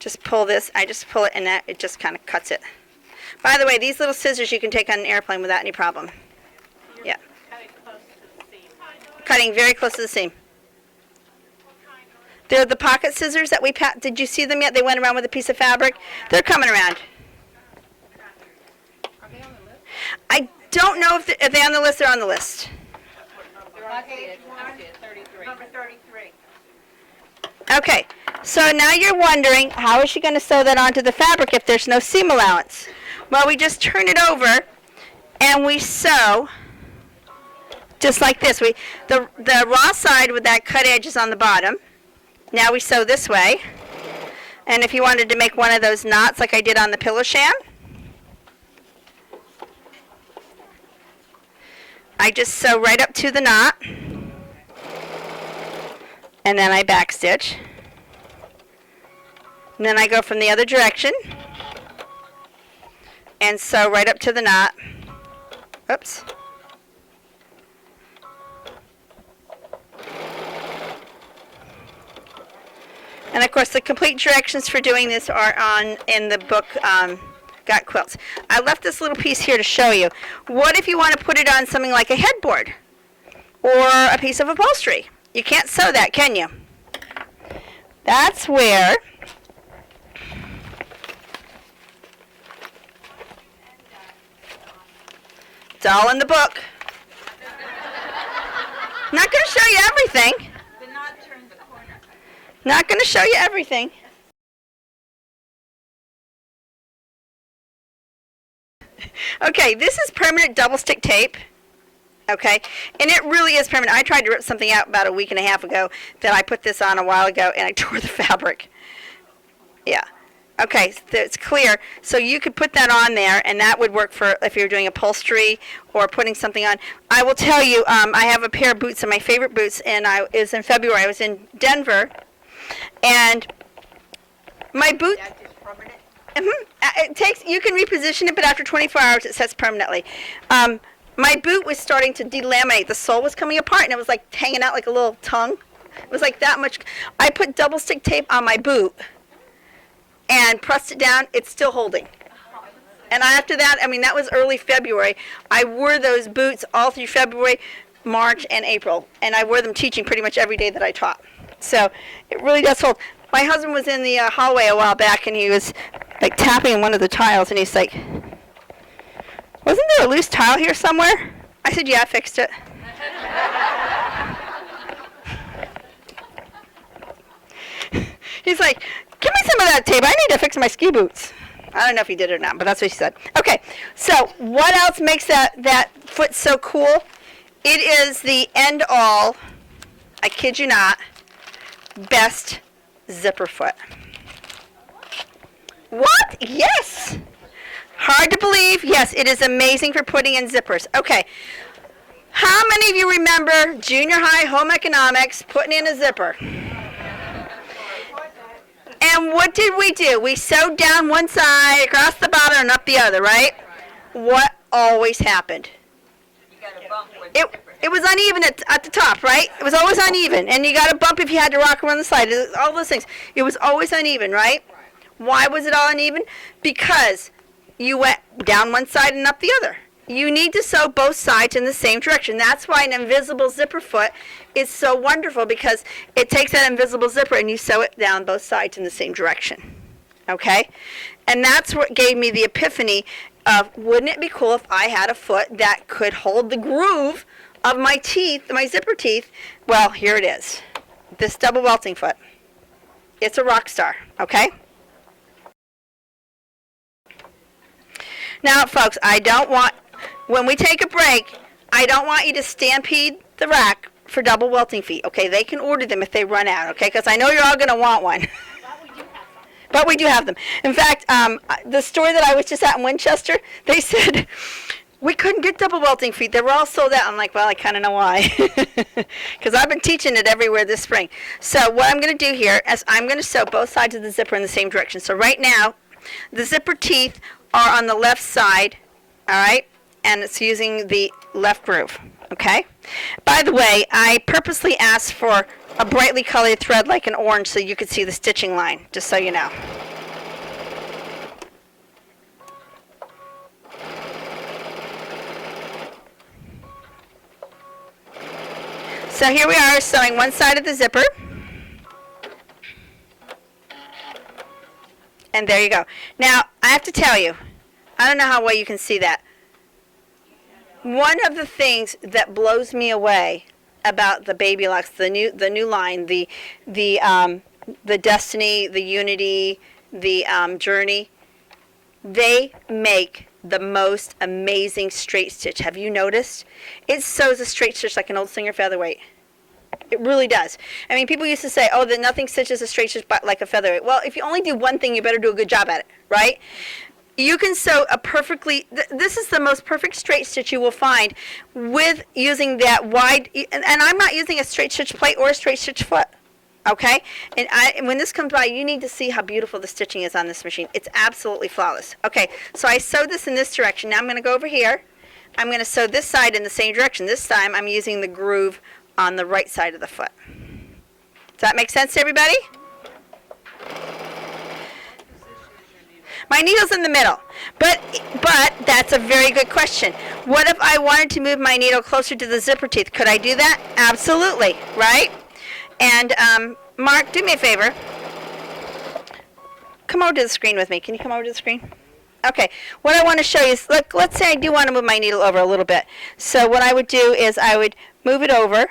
Just pull this. I just pull it and that it just kind of cuts it. By the way, these little scissors you can take on an airplane without any problem. Yeah. Cutting very close to the seam. They're the pocket scissors that we did you see them yet? They went around with a piece of fabric. They're coming around. I don't know if they're on the list. They're on the list. Number 33. Okay, so now you're wondering, how is she going to sew that onto the fabric if there's no seam allowance? Well, we just turn it over and we sew just like this. The raw side with that cut edge is on the bottom. Now we sew this way. And if you wanted to make one of those knots like I did on the pillow sham, I just sew right up to the knot. And then I backstitch. And then I go from the other direction and sew right up to the knot. Oops. And of course the complete directions for doing this are in the book Got Quilts. I left this little piece here to show you. What if you want to put it on something like a headboard or a piece of upholstery? You can't sew that, can you? That's where it's all in the book. Not going to show you everything. The knot turned the corner. Not going to show you everything. Okay, this is permanent double stick tape. Okay, and it really is permanent. I tried to rip something out about a week and a half ago that I put this on a while ago, and I tore the fabric. Yeah. Okay, so it's clear. So you could put that on there, and that would work for if you're doing upholstery or putting something on. I will tell you, I have a pair of boots, and my favorite boots, and it was in February. I was in Denver, and my boot. That is permanent. It takes. You can reposition it, but after 24 hours, it sets permanently. My boot was starting to delaminate. The sole was coming apart, and it was like hanging out like a little tongue. It was like that much. I put double stick tape on my boot and pressed it down. It's still holding. And after that, I mean, that was early February. I wore those boots all through February, March, and April. And I wore them teaching pretty much every day that I taught. So it really does hold. My husband was in the hallway a while back, and he was like tapping one of the tiles, and he's like, "Wasn't there a loose tile here somewhere?" I said, "Yeah, I fixed it." He's like, "Give me some of that tape. I need to fix my ski boots." I don't know if he did it or not, but that's what he said. Okay, so what else makes that foot so cool? It is the end all, I kid you not, best zipper foot. What? Yes. Hard to believe. Yes, it is amazing for putting in zippers. Okay. How many of you remember junior high home economics putting in a zipper? And what did we do? We sewed down one side, across the bottom, and up the other, right? What always happened? You got a bump with It was uneven at the top, right? It was always uneven. And you got a bump if you had to rock around the side. All those things. It was always uneven, right? Why was it all uneven? Because you went down one side and up the other. You need to sew both sides in the same direction. That's why an invisible zipper foot is so wonderful, because it takes that invisible zipper and you sew it down both sides in the same direction. Okay? And that's what gave me the epiphany of, wouldn't it be cool if I had a foot that could hold the groove of my teeth, my zipper teeth? Well, here it is. This double welting foot. It's a rock star, okay? Now, folks, when we take a break, I don't want you to stampede the rack for double welting feet, okay? They can order them if they run out, okay? Because I know you're all going to want one. But we do have them. In fact, the store that I was just at in Winchester, they said, we couldn't get double welting feet. They were all sold out. I'm like, well, I kind of know why. Because I've been teaching it everywhere this spring. So what I'm going to do here is I'm going to sew both sides of the zipper in the same direction. So right now, the zipper teeth are on the left side, all right? And it's using the left groove, okay? By the way, I purposely asked for a brightly colored thread like an orange so you could see the stitching line, just so you know. So here we are sewing one side of the zipper. And there you go. Now, I have to tell you, I don't know how well you can see that. One of the things that blows me away about the Baby Lux, the new line, the Destiny, the Unity, the Journey, they make the most amazing straight stitch. Have you noticed? It sews a straight stitch like an old Singer featherweight. It really does. I mean, people used to say, oh, that nothing stitches a straight stitch but like a featherweight. Well, if you only do one thing, you better do a good job at it, right? You can sew a perfectly, this is the most perfect straight stitch you will find with using that wide, and I'm not using a straight stitch plate or a straight stitch foot, okay? And when this comes by, you need to see how beautiful the stitching is on this machine. It's absolutely flawless. Okay, so I sewed this in this direction. Now I'm going to go over here. I'm going to sew this side in the same direction. This time I'm using the groove on the right side of the foot. Does that make sense to everybody? My needle's in the middle, but that's a very good question. What if I wanted to move my needle closer to the zipper teeth? Could I do that? Absolutely, right? And Mark, do me a favor. Come over to the screen with me. Can you come over to the screen? Okay, what I want to show you is, look, let's say I do want to move my needle over a little bit. So what I would do is I would move it over,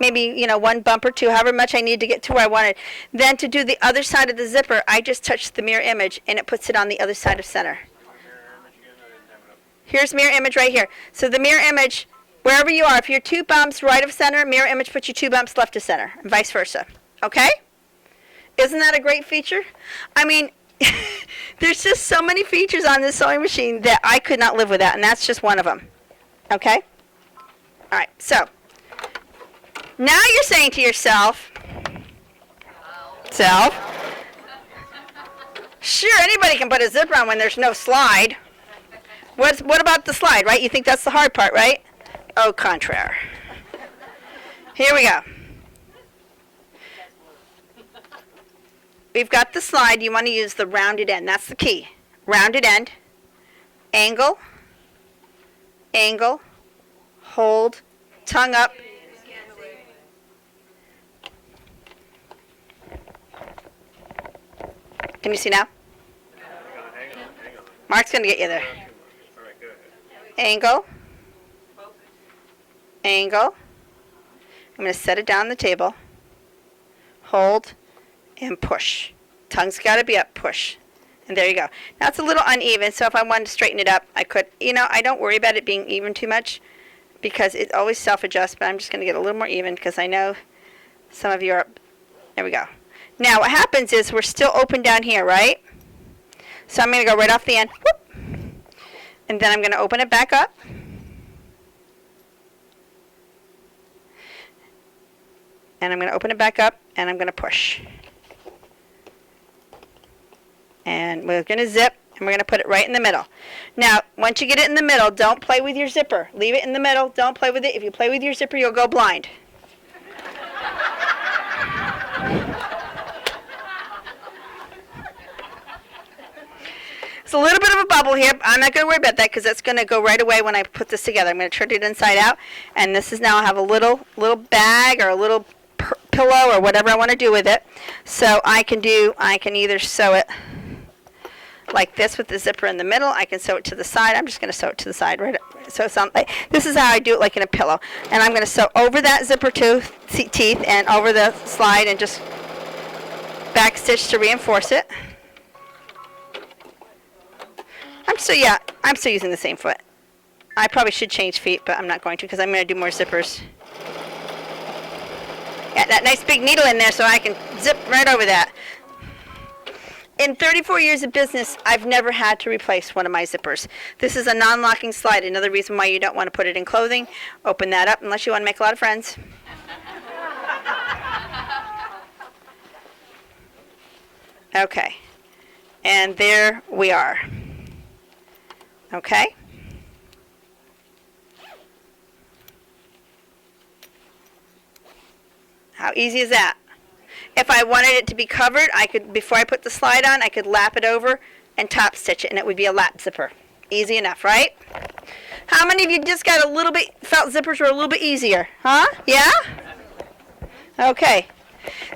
maybe, one bump or two, however much I need to get to where I want it. Then to do the other side of the zipper, I just touch the mirror image and it puts it on the other side of center. Here's mirror image right here. So the mirror image, wherever you are, if you're 2 bumps right of center, mirror image puts you 2 bumps left of center, and vice versa. Okay? Isn't that a great feature? I mean, there's just so many features on this sewing machine that I could not live without, and that's just one of them. Okay? All right, so now you're saying to yourself, sure, anybody can put a zipper on when there's no slide. What about the slide, right? You think that's the hard part, right? Au contraire. Here we go. We've got the slide. You want to use the rounded end. That's the key. Rounded end, angle, angle, hold, tongue up. Can you see now? Mark's going to get you there. Angle, angle. I'm going to set it down on the table. Hold and push. Tongue's got to be up, push. And there you go. Now it's a little uneven, so if I wanted to straighten it up, I could. I don't worry about it being even too much because it always self-adjusts, but I'm just going to get a little more even because I know some of you are. There we go. Now what happens is we're still open down here, right? So I'm going to go right off the end. Whoop. And then I'm going to open it back up. And I'm going to open it back up and I'm going to push. And we're going to zip and we're going to put it right in the middle. Now, once you get it in the middle, don't play with your zipper. Leave it in the middle. Don't play with it. If you play with your zipper, you'll go blind. It's a little bit of a bubble here. I'm not going to worry about that because that's going to go right away when I put this together. I'm going to turn it inside out. And this is now I have a little bag or a little pillow or whatever I want to do with it. So I can either sew it like this with the zipper in the middle. I can sew it to the side. I'm just going to sew it to the side. Right. So this is how I do it, like in a pillow. And I'm going to sew over that zipper teeth and over the slide and just back stitch to reinforce it. I'm still using the same foot. I probably should change feet, but I'm not going to because I'm going to do more zippers. Got that nice big needle in there so I can zip right over that. In 34 years of business, I've never had to replace one of my zippers. This is a non-locking slide. Another reason why you don't want to put it in clothing. Open that up unless you want to make a lot of friends. Okay. And there we are. Okay. How easy is that? If I wanted it to be covered, I could, before I put the slide on, I could lap it over and top stitch it, and it would be a lap zipper. Easy enough, right? How many of you just got a little bit, felt zippers were a little bit easier? Huh? Yeah? Okay.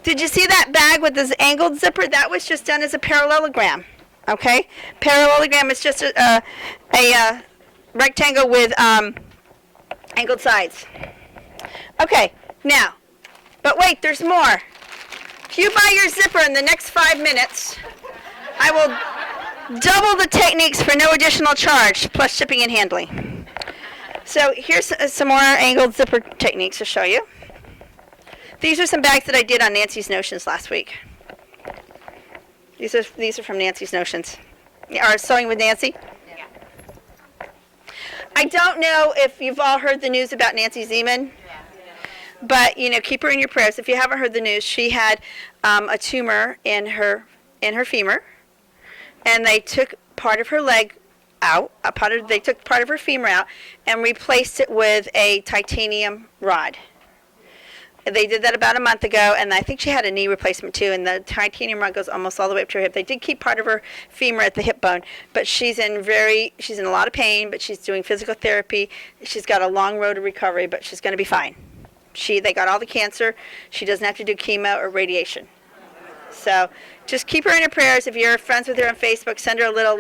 Did you see that bag with this angled zipper? That was just done as a parallelogram. Okay? Parallelogram is just a rectangle with angled sides. Okay, now, but wait, there's more. If you buy your zipper in the next 5 minutes, I will double the techniques for no additional charge, plus shipping and handling. So here's some more angled zipper techniques to show you. These are some bags that I did on Nancy's Notions last week. These are from Nancy's Notions. Or Sewing with Nancy. Yeah. I don't know if you've all heard the news about Nancy Zeman, but keep her in your prayers. If you haven't heard the news, she had a tumor in her femur, and they took part of her leg out. They took part of her femur out and replaced it with a titanium rod. They did that about a month ago, and I think she had a knee replacement too, and the titanium rod goes almost all the way up to her hip. They did keep part of her femur at the hip bone, but she's in a lot of pain, but she's doing physical therapy. She's got a long road to recovery, but she's going to be fine. They got all the cancer. She doesn't have to do chemo or radiation. So just keep her in your prayers. If you're friends with her on Facebook, send her a little,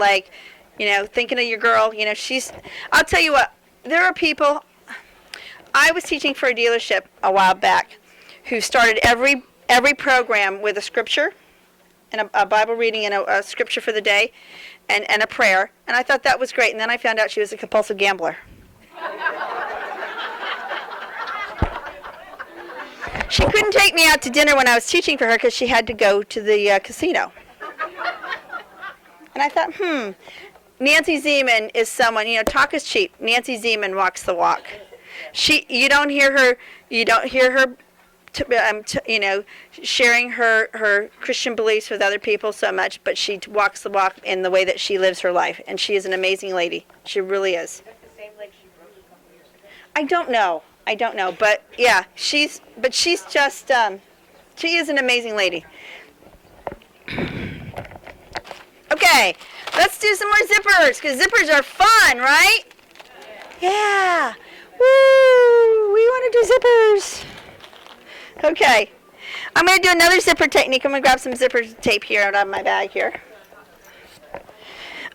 thinking of your girl. I'll tell you what, there are people. I was teaching for a dealership a while back who started every program with a scripture and a Bible reading and a scripture for the day and a prayer. And I thought that was great. And then I found out she was a compulsive gambler. She couldn't take me out to dinner when I was teaching for her because she had to go to the casino. And I thought, Nancy Zeman is someone, talk is cheap. Nancy Zeman walks the walk. You don't hear her sharing her Christian beliefs with other people so much, but she walks the walk in the way that she lives her life, and she is an amazing lady. She really is. The same leg she broke a couple years ago. I don't know, but yeah, she's just she is an amazing lady. Okay, let's do some more zippers, because zippers are fun, right? Yeah. Woo! We want to do zippers. Okay. I'm going to do another zipper technique. I'm going to grab some zipper tape here out of my bag here.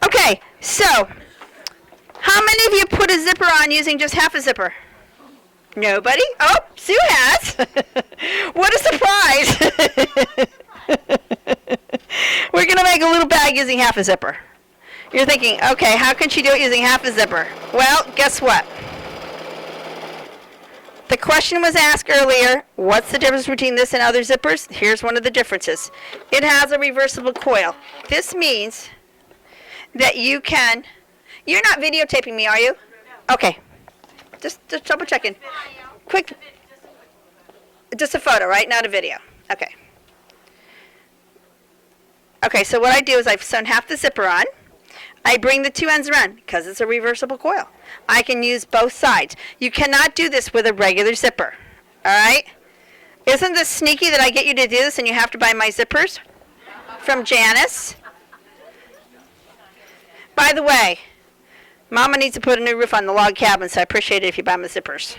Okay, so how many of you put a zipper on using just half a zipper? Nobody? Oh, Sue has. What a surprise. We're going to make a little bag using half a zipper. You're thinking, okay, how can she do it using half a zipper? Well, guess what? The question was asked earlier, what's the difference between this and other zippers? Here's one of the differences. It has a reversible coil. This means that you're not videotaping me, are you? Okay. Just double checking. Quick. Just a photo, right? Not a video. Okay. Okay, so what I do is I've sewn half the zipper on. I bring the two ends around because it's a reversible coil. I can use both sides. You cannot do this with a regular zipper. All right? Isn't this sneaky that I get you to do this and you have to buy my zippers from Janice? By the way, Mama needs to put a new roof on the log cabin, so I appreciate it if you buy my zippers.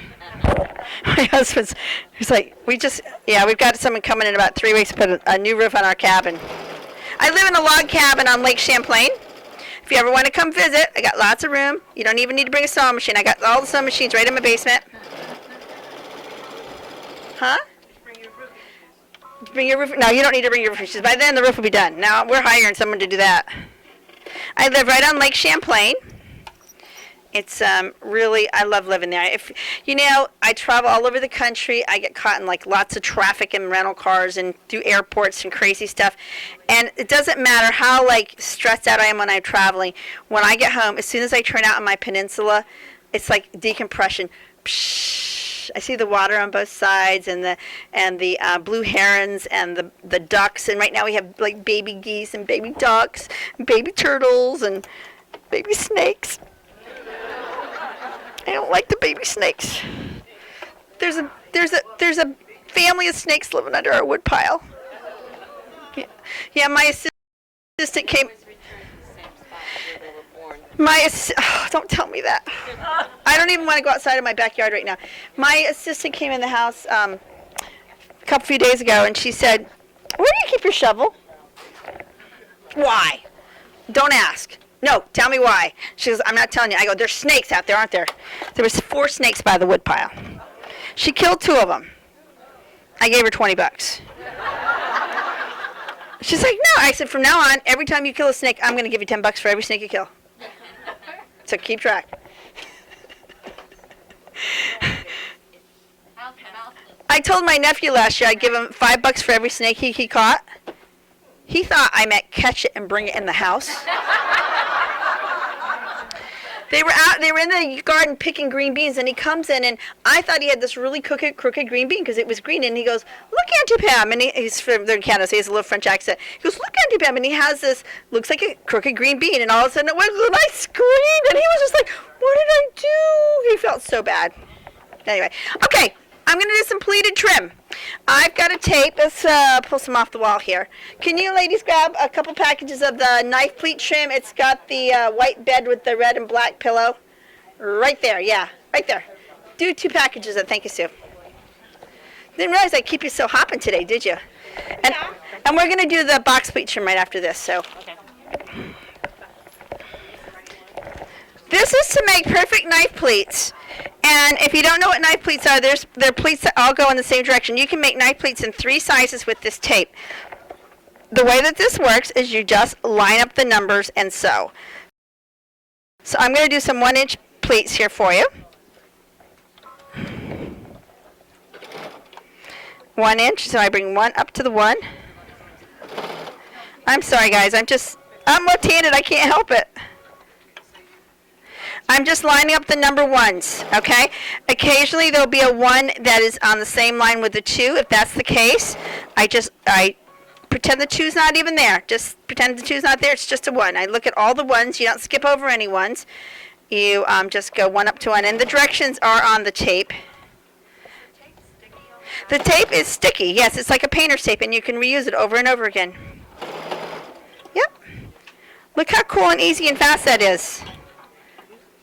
My husband's, he's like, we've got someone coming in about 3 weeks to put a new roof on our cabin. I live in a log cabin on Lake Champlain. If you ever want to come visit, I got lots of room. You don't even need to bring a sewing machine. I got all the sewing machines right in my basement. Huh? Bring your roof. No, you don't need to bring your roof machines. By then, the roof will be done. Now, we're hiring someone to do that. I live right on Lake Champlain. It's really, I love living there. I travel all over the country. I get caught in lots of traffic and rental cars and through airports and crazy stuff. And it doesn't matter how stressed out I am when I'm traveling. When I get home, as soon as I turn out on my peninsula, it's like decompression. Psh, I see the water on both sides and the blue herons and the ducks. And right now we have baby geese and baby ducks, and baby turtles and baby snakes. I don't like the baby snakes. There's a family of snakes living under our wood pile. Yeah, my assistant came. Don't tell me that. I don't even want to go outside of my backyard right now. My assistant came in the house a few days ago, and she said, "Where do you keep your shovel?" Why? Don't ask. No, tell me why. She goes, "I'm not telling you." I go, "There's snakes out there, aren't there?" There was 4 snakes by the wood pile. She killed 2 of them. I gave her $20. She's like, "No." I said, "From now on, every time you kill a snake, I'm going to give you $10 for every snake you kill. So keep track." I told my nephew last year I'd give him $5 for every snake he caught. He thought I meant catch it and bring it in the house. They were in the garden picking green beans, and he comes in, and I thought he had this really crooked green bean because it was green, and he goes, "Look, Auntie Pam," and he's from Canada, so he has a little French accent. He goes, "Look, Auntie Pam," and he has this, looks like a crooked green bean, and all of a sudden it went, and I screamed, and he was just like, "What did I do?" He felt so bad. Anyway, okay, I'm going to do some pleated trim. I've got a tape. Let's pull some off the wall here. Can you ladies grab a couple packages of the knife pleat trim? It's got the white bed with the red and black pillow. Right there, yeah, right there. Do 2 packages of thank you, Sue. Didn't realize I'd keep you so hopping today, did you? And we're going to do the box pleat trim right after this, so. Okay. This is to make perfect knife pleats. And if you don't know what knife pleats are, they're pleats that all go in the same direction. You can make knife pleats in 3 sizes with this tape. The way that this works is you just line up the numbers and sew. So I'm going to do some 1-inch pleats here for you. 1 inch, so I bring 1 up to the 1. I'm sorry guys, I'm left-handed, I can't help it. I'm just lining up the number 1s, okay? Occasionally there'll be a 1 that is on the same line with the 2. If that's the case, I pretend the 2's not even there. Just pretend the 2's not there, it's just a 1. I look at all the 1s, you don't skip over any 1s. You just go 1 up to 1, and the directions are on the tape. The tape is sticky, yes, it's like a painter's tape, and you can reuse it over and over again. Yep. Look how cool and easy and fast that is.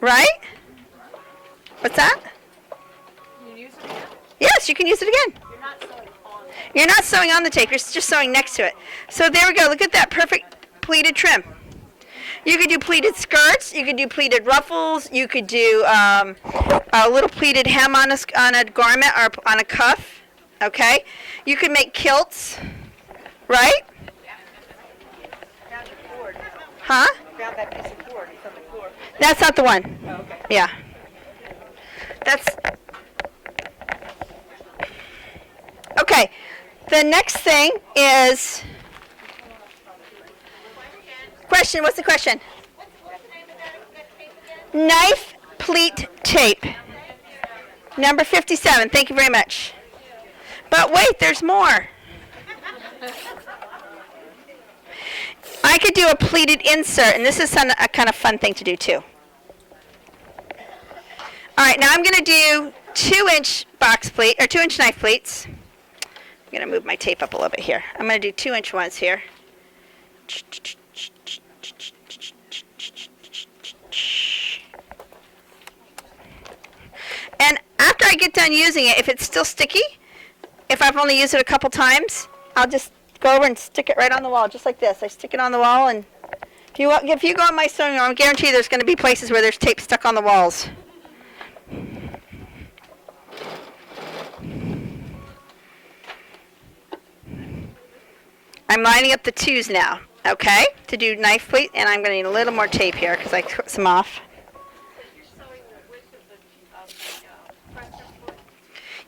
Right? What's that? Can you use it again? Yes, you can use it again. You're not sewing on it. You're not sewing on the tape, you're just sewing next to it. So there we go, look at that perfect pleated trim. You could do pleated skirts, you could do pleated ruffles, you could do a little pleated hem on a garment or on a cuff, okay? You could make kilts, right? Found your cord. Huh? Found that piece of cord. It's on the floor. That's not the one. Oh, okay. Yeah. That's... Okay. The next thing is... Question. What's the question? Knife pleat tape. Number 57. Thank you very much. But wait, there's more. I could do a pleated insert, and this is a kind of fun thing to do too. All right, now I'm going to do 2-inch box pleat, or 2-inch knife pleats. I'm going to move my tape up a little bit here. I'm going to do 2-inch ones here. And after I get done using it, if it's still sticky, if I've only used it a couple times, I'll just go over and stick it right on the wall, just like this. I stick it on the wall, and if you go on my sewing room, I guarantee there's going to be places where there's tape stuck on the walls. I'm lining up the 2s now, okay, to do knife pleat, and I'm going to need a little more tape here because I took some off. You're sewing the width of the presser foot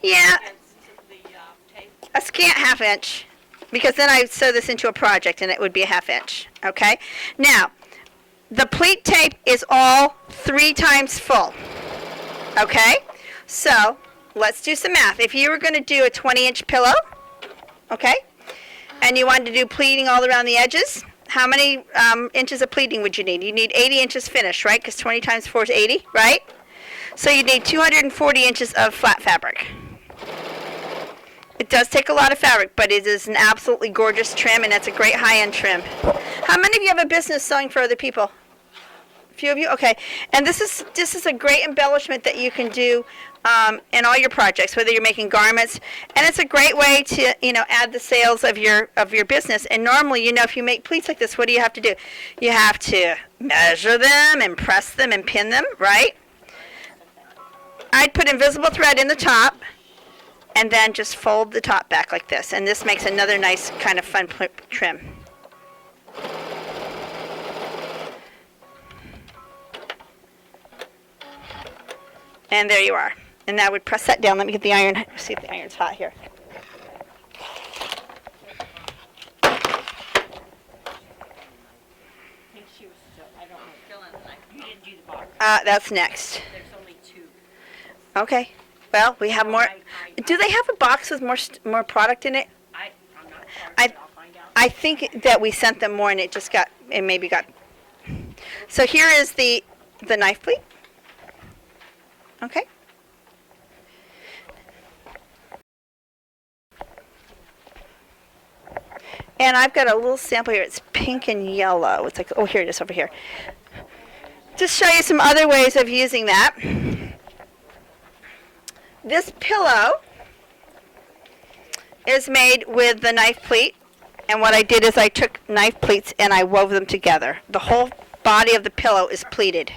Yeah, against the tape. a scant 1/2 inch, because then I sew this into a project and it would be a 1/2 inch, okay? Now, the pleat tape is all 3 times full, okay? So, let's do some math. If you were going to do a 20-inch pillow, okay, and you wanted to do pleating all around the edges, how many inches of pleating would you need? You need 80 inches finished, right? Because 20 times 4 is 80, right? So you need 240 inches of flat fabric. It does take a lot of fabric, but it is an absolutely gorgeous trim, and that's a great high-end trim. How many of you have a business sewing for other people? Few of you, okay. And this is a great embellishment that you can do in all your projects, whether you're making garments, and it's a great way to add the sales of your business. And normally, if you make pleats like this, what do you have to do? You have to measure them and press them and pin them, right? I'd put invisible thread in the top, and then just fold the top back like this, and this makes another nice kind of fun trim. And there you are. And I would press that down. Let me get the iron. See if the iron's hot here. I think she was still, I don't know, filling the knife. You didn't do the box. That's next. There's only 2. Okay. Well, we have more. I- Do they have a box with more product in it? I'm not I- sure. I'll find out. I think that we sent them more, and it maybe got. So here is the knife pleat. Okay. And I've got a little sample here. It's pink and yellow. It's like, oh, here it is over here. Just show you some other ways of using that. This pillow is made with the knife pleat. And what I did is I took knife pleats and I wove them together. The whole body of the pillow is pleated.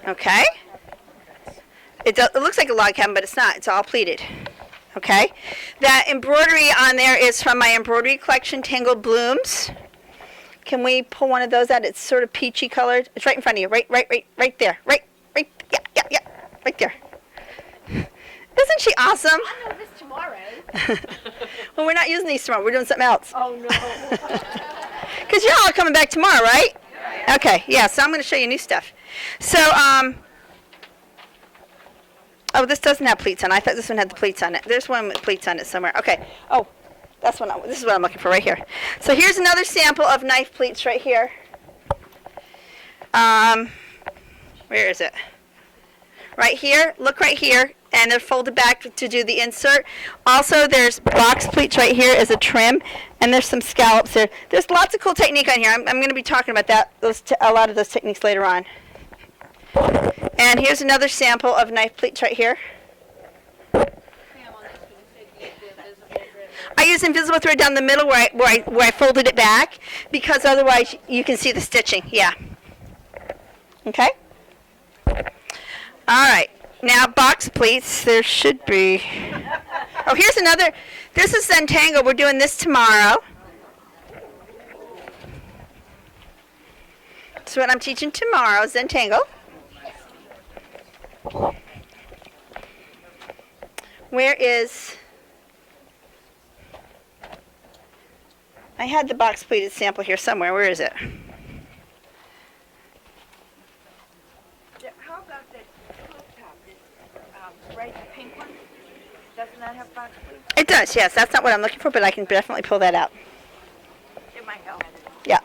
Okay? It looks like a log cabin, but it's not. It's all pleated. Okay? That embroidery on there is from my embroidery collection, Tangled Blooms. Can we pull one of those out? It's sort of peachy colored. It's right in front of you. Right there. Right, yeah. Right there. Isn't she awesome? I know this tomorrow. Well, we're not using these tomorrow. We're doing something else. Oh, no. Because you're all coming back tomorrow, right? Okay, yeah, so I'm going to show you new stuff. So, oh, this doesn't have pleats on it. I thought this one had the pleats on it. There's one with pleats on it somewhere. Okay. Oh, this is what I'm looking for right here. So here's another sample of knife pleats right here. Where is it? Right here. Look right here. And they're folded back to do the insert. Also, there's box pleats right here as a trim, and there's some scallops there. There's lots of cool technique on here. I'm going to be talking about that, a lot of those techniques later on. And here's another sample of knife pleats right here. I use invisible thread down the middle where I folded it back, because otherwise you can see the stitching. Yeah. Okay. All right. Now box pleats. There should be. Oh, here's another. This is Zentangle. We're doing this tomorrow. That's what I'm teaching tomorrow. Zentangle. Where is? I had the box pleated sample here somewhere. Where is it? How about that quilt top, this bright pink one? Doesn't that have box pleats? It does, yes. That's not what I'm looking for, but I can definitely pull that out. It might help. Yeah.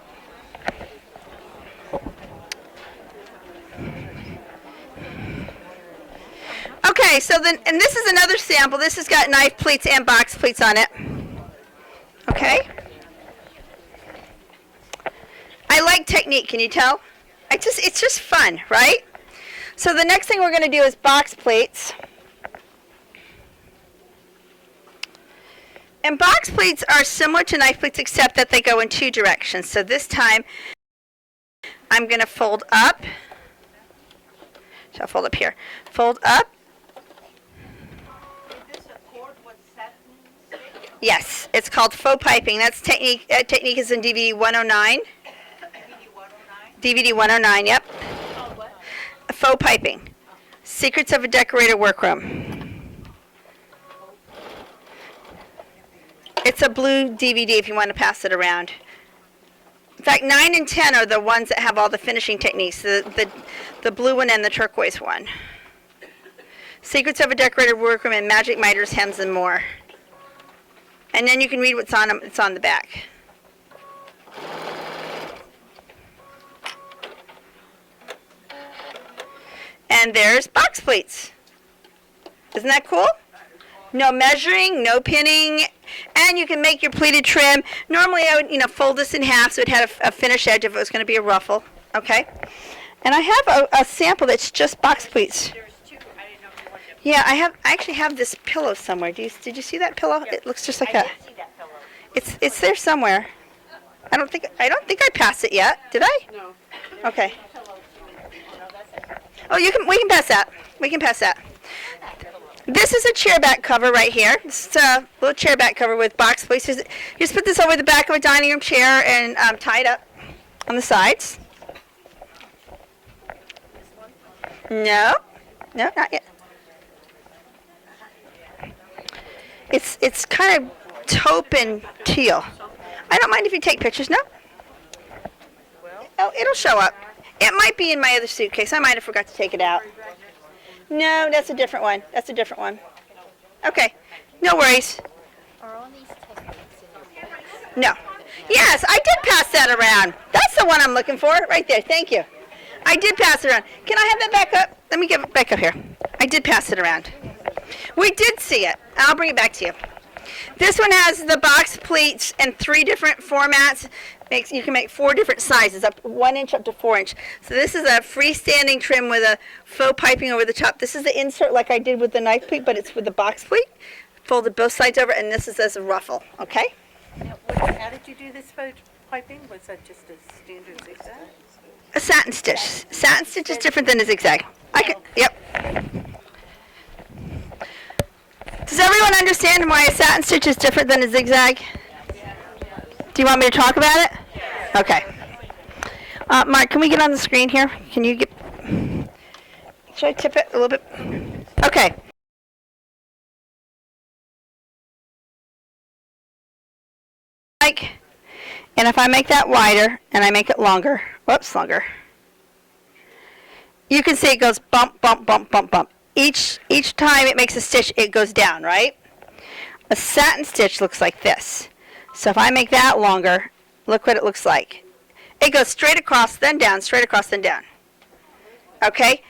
Okay, so then, and this is another sample. This has got knife pleats and box pleats on it. Okay. I like technique, can you tell? It's just fun, right? So the next thing we're going to do is box pleats. And box pleats are similar to knife pleats except that they go in 2 directions. So this time I'm going to fold up. So I'll fold up here. Fold up. Is this a cord with satin stick? Yes, it's called faux piping. That's technique. Technique is in DVD 109. DVD 109, yep. Oh, what? Faux piping. Secrets of a Decorator Workroom. It's a blue DVD if you want to pass it around. In fact, 9 and 10 are the ones that have all the finishing techniques, the blue one and the turquoise one. Secrets of a Decorator Workroom and Magic Miters, Hems, and More. And then you can read what's on them. It's on the back. And there's box pleats. Isn't that cool? No measuring, no pinning, and you can make your pleated trim. Normally I would, fold this in half so it had a finish edge if it was going to be a ruffle, okay? And I have a sample that's just box pleats. There's two. I didn't know if you wanted to. Yeah, I actually have this pillow somewhere. Did you see that pillow? It looks just like I that. did see that pillow. It's there somewhere. I don't think I passed it yet. Did I? No. Okay. Pillow. Oh, no, that's it. Oh, we can pass that. We can pass that. This is a chair back cover right here. It's a little chair back cover with box pleats. You just put this over the back of a dining room chair and tie it up on the sides. No, not yet. It's kind of taupe and teal. I don't mind if you take pictures. No. Oh, it'll show up. It might be in my other suitcase. I might have forgot to take it out. No, that's a different one. That's a different one. Okay, no worries. Are all these techniques in your books? No. Yes, I did pass that around. That's the one I'm looking for, right there. Thank you. I did pass it around. Can I have that back up? Let me get it back up here. I did pass it around. We did see it. I'll bring it back to you. This one has the box pleats and 3 different formats. You can make 4 different sizes, up 1 inch up to 4 inch. So this is a freestanding trim with a faux piping over the top. This is the insert like I did with the knife pleat, but it's with the box pleat. Folded both sides over, and this is as a ruffle, okay? Now, how did you do this faux piping? Was that just a standard zigzag? A satin stitch. Satin stitch is different than a zigzag. Yep. Does everyone understand why a satin stitch is different than a zigzag? Do you want me to talk about it? Okay. Mark, can we get on the screen here? Can you get... Should I tip it a little bit? Okay. And if I make that wider and I make it longer, longer. You can see it goes bump, bump, bump, bump, bump. Each time it makes a stitch, it goes down, right? A satin stitch looks like this. So if I make that longer, look what it looks like. It goes straight across, then down, straight across, then down. Okay?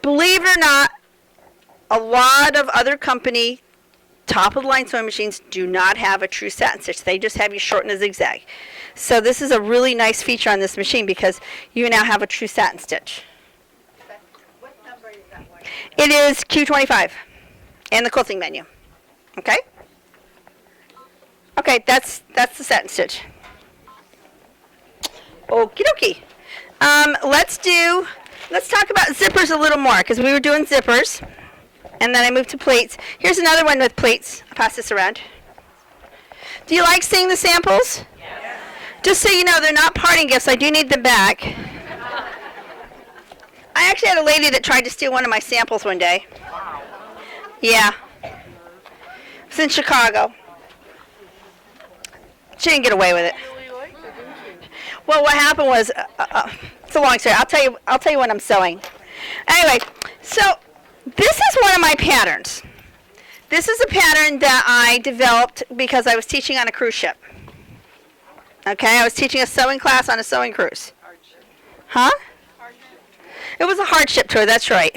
Believe it or not, a lot of other company top-of-the-line sewing machines do not have a true satin stitch. They just have you shorten a zigzag. So this is a really nice feature on this machine because you now have a true satin stitch. What number is that one? It is Q25 in the quilting menu. Okay? Okay, that's the satin stitch. Okie dokie. Let's talk about zippers a little more because we were doing zippers. And then I moved to pleats. Here's another one with pleats. I'll pass this around. Do you like seeing the samples? Yes. Just so you know, they're not parting gifts. I do need them back. I actually had a lady that tried to steal one of my samples one day. Wow. Yeah. It was in Chicago. She didn't get away with it. Well, what happened was, it's a long story. I'll tell you when I'm sewing. Anyway, so this is one of my patterns. This is a pattern that I developed because I was teaching on a cruise ship. Okay, I was teaching a sewing class on a sewing cruise. Huh? It was a hardship tour, that's right.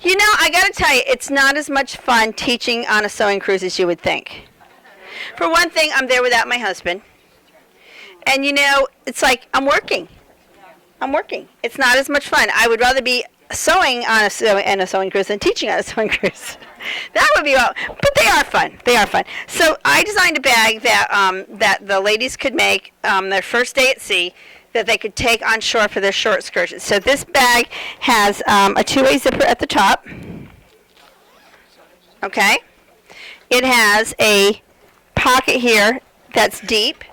You know, I gotta tell you, it's not as much fun teaching on a sewing cruise as you would think. For one thing, I'm there without my husband. And you know, it's like, I'm working. It's not as much fun. I would rather be sewing on a sewing cruise than teaching on a sewing cruise. That would be all, but they are fun. So I designed a bag that the ladies could make their first day at sea, that they could take on shore for their short excursions. So this bag has a 2-way zipper at the top. Okay. It has a pocket here that's deep,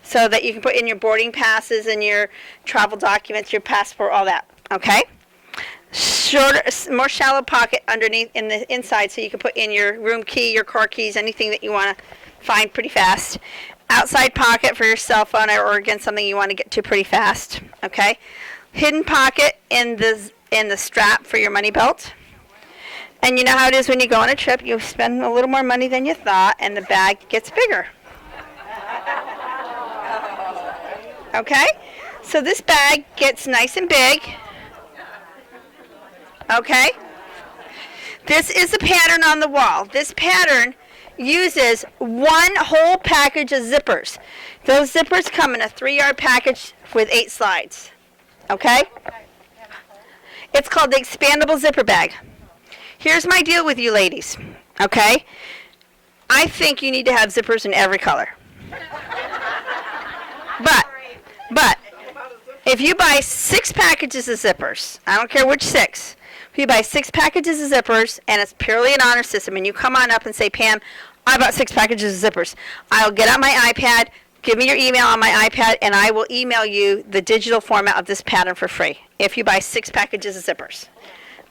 so that you can put in your boarding passes and your travel documents, your passport, all that. Okay. Shorter, more shallow pocket underneath in the inside, so you can put in your room key, your car keys, anything that you want to find pretty fast. Outside pocket for your cell phone, or again something you want to get to pretty fast. Okay. Hidden pocket in the strap for your money belt. And you know how it is when you go on a trip, you spend a little more money than you thought, and the bag gets bigger. Okay? So this bag gets nice and big. Okay? This is the pattern on the wall. This pattern uses one whole package of zippers. Those zippers come in a 3-yard package with 8 slides. okay? It's called the Expandable zipper bag. Here's my deal with you ladies, okay? I think you need to have zippers in every color. But, if you buy 6 packages of zippers, I don't care which 6, if you buy 6 packages of zippers and it's purely an honor system and you come on up and say, Pam, I bought 6 packages of zippers, I'll get out my iPad, give me your email on my iPad, and I will email you the digital format of this pattern for free if you buy 6 packages of zippers.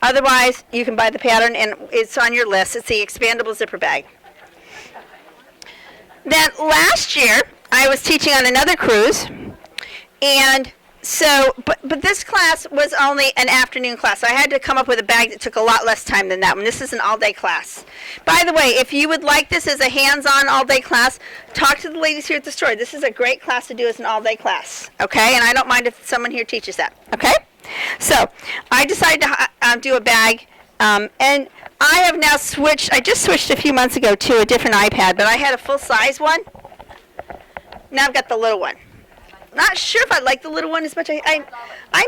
Otherwise, you can buy the pattern and it's on your list. It's the Expandable zipper bag. Then last year, I was teaching on another cruise, and so, but this class was only an afternoon class. So I had to come up with a bag that took a lot less time than that one. This is an all-day class. By the way, if you would like this as a hands-on all-day class, talk to the ladies here at the store. This is a great class to do as an all-day class, okay? And I don't mind if someone here teaches that, okay? So I decided to do a bag, and I have now switched. I just switched a few months ago to a different iPad, but I had a full-size one. Now I've got the little one. Not sure if I like the little one as much. I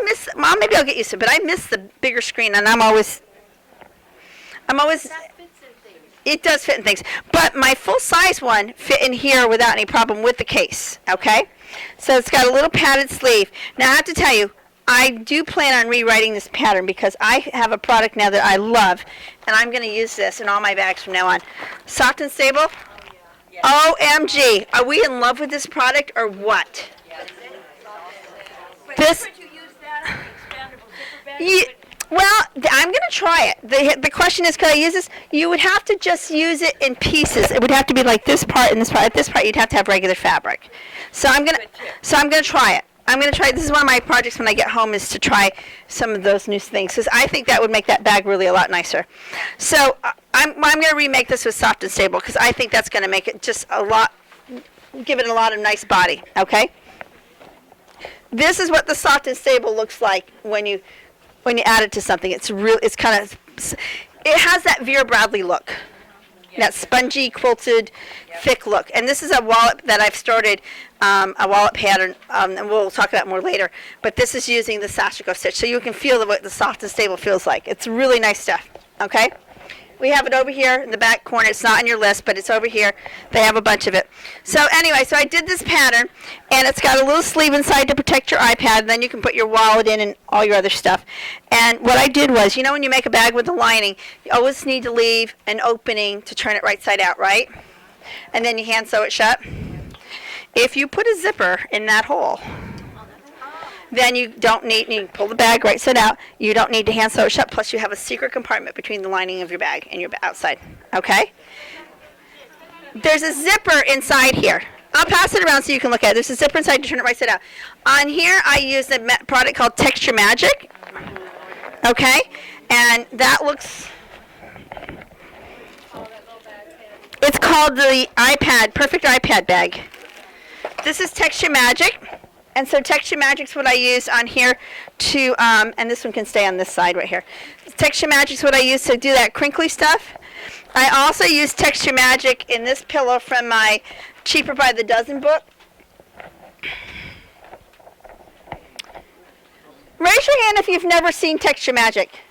miss, Mom, maybe I'll get used to it, but I miss the bigger screen, and I'm always, it does fit in things. But my full-size one fit in here without any problem with the case, okay? So it's got a little padded sleeve. Now I have to tell you, I do plan on rewriting this pattern because I have a product now that I love, and I'm going to use this in all my bags from now on. Satin Stable? OMG. Are we in love with this product or what? This, well, I'm going to try it. The question is, could I use this? You would have to just use it in pieces. It would have to be like this part and this part. At this part, you'd have to have regular fabric. So I'm going to try it. I'm going to try. This is one of my projects when I get home is to try some of those new things because I think that would make that bag really a lot nicer. So I'm going to remake this with soft and stable because I think that's going to make it just a lot, give it a lot of nice body. Okay. This is what the soft and stable looks like when you add it to something. It's real. It's kind of. It has that Vera Bradley look. That spongy, quilted, thick look. And this is a wallet that I've started, a wallet pattern, and we'll talk about more later. But this is using the Sashiko stitch, so you can feel what the soft and stable feels like. It's really nice stuff, okay? We have it over here in the back corner. It's not on your list, but it's over here. They have a bunch of it. So anyway, so I did this pattern, and it's got a little sleeve inside to protect your iPad, and then you can put your wallet in and all your other stuff. And what I did was, you know when you make a bag with a lining, you always need to leave an opening to turn it right side out, right? And then you hand sew it shut. If you put a zipper in that hole, then you don't need, you pull the bag right side out, you don't need to hand sew it shut, plus you have a secret compartment between the lining of your bag and your outside, okay? There's a zipper inside here. I'll pass it around so you can look at it. There's a zipper inside to turn it right side out. On here, I use a product called Texture Magic, okay? And that looks, it's called the Perfect iPad Bag. This is Texture Magic. And so Texture Magic's what I use on here to, and this one can stay on this side right here. Texture Magic's what I use to do that crinkly stuff. I also use Texture Magic in this pillow from my Cheaper by the Dozen book. Raise your hand if you've never seen Texture Magic.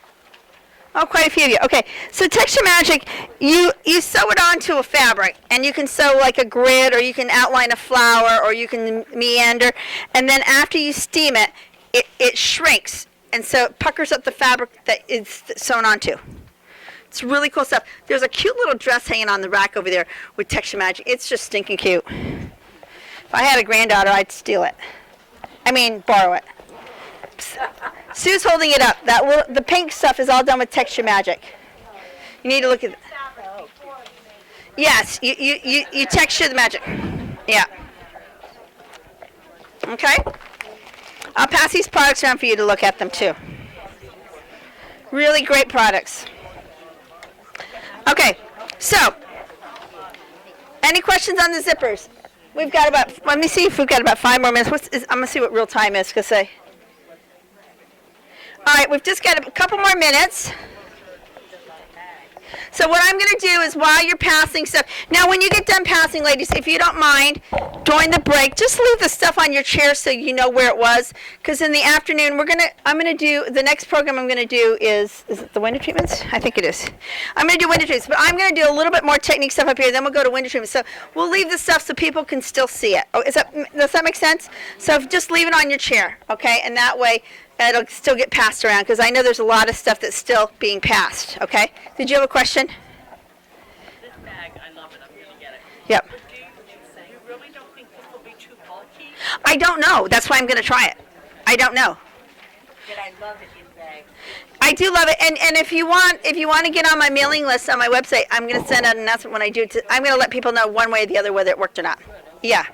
Oh, quite a few of you. Okay, so Texture Magic, you sew it onto a fabric, and you can sew like a grid, or you can outline a flower, or you can meander, and then after you steam it, it shrinks, and so it puckers up the fabric that it's sewn onto. It's really cool stuff. There's a cute little dress hanging on the rack over there with Texture Magic. It's just stinking cute. If I had a granddaughter, I'd steal it. I mean, borrow it. Sue's holding it up. The pink stuff is all done with Texture Magic. You need to look at it. Yes, you texture the magic. Yeah. Okay? I'll pass these products around for you to look at them too. Really great products. Okay, so any questions on the zippers? We've got about, let me see if we've got about 5 more minutes. I'm going to see what real time is because all right, we've just got a couple more minutes. So what I'm going to do is while you're passing stuff, now when you get done passing, ladies, if you don't mind, during the break, just leave the stuff on your chair so you know where it was. Because in the afternoon, I'm gonna do, the next program I'm gonna do is it the window treatments? I think it is. I'm gonna do window treatments, but I'm gonna do a little bit more technique stuff up here, then we'll go to window treatments. So we'll leave the stuff so people can still see it. Oh, does that make sense? So just leave it on your chair, okay? And that way, it'll still get passed around, because I know there's a lot of stuff that's still being passed, okay? Did you have a question? This bag, I love it. I'm going to get it. Yep. But you really don't think this will be too bulky? I don't know. That's why I'm going to try it. I don't know. But I love it in bags. I do love it, and if you want to get on my mailing list on my website, I'm going to send out an announcement when I do. I'm going to let people know one way or the other whether it worked or not. Yeah,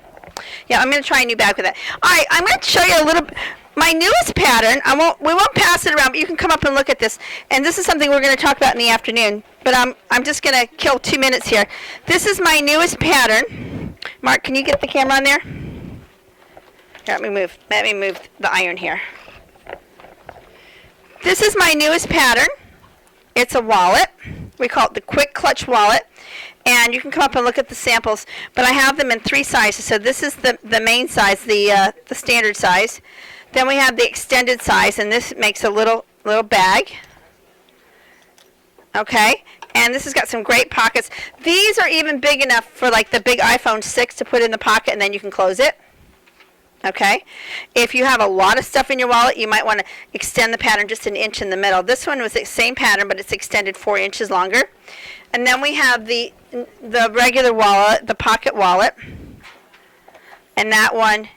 I'm going to try a new bag with it. All right, I'm going to show you a little. My newest pattern. We won't pass it around, but you can come up and look at this. And this is something we're going to talk about in the afternoon. But I'm just going to kill 2 minutes here. This is my newest pattern. Mark, can you get the camera on there? Here, let me move the iron here. This is my newest pattern. It's a wallet. We call it the Quick Clutch Wallet. And you can come up and look at the samples. But I have them in 3 sizes. So this is the main size, the standard size. Then we have the extended size, and this makes a little bag. Okay, and this has got some great pockets. These are even big enough for like the big iPhone 6 to put in the pocket, and then you can close it. Okay, if you have a lot of stuff in your wallet, you might want to extend the pattern just an inch in the middle. This one was the same pattern, but it's extended 4 inches longer. And then we have the regular wallet, the pocket wallet, and that one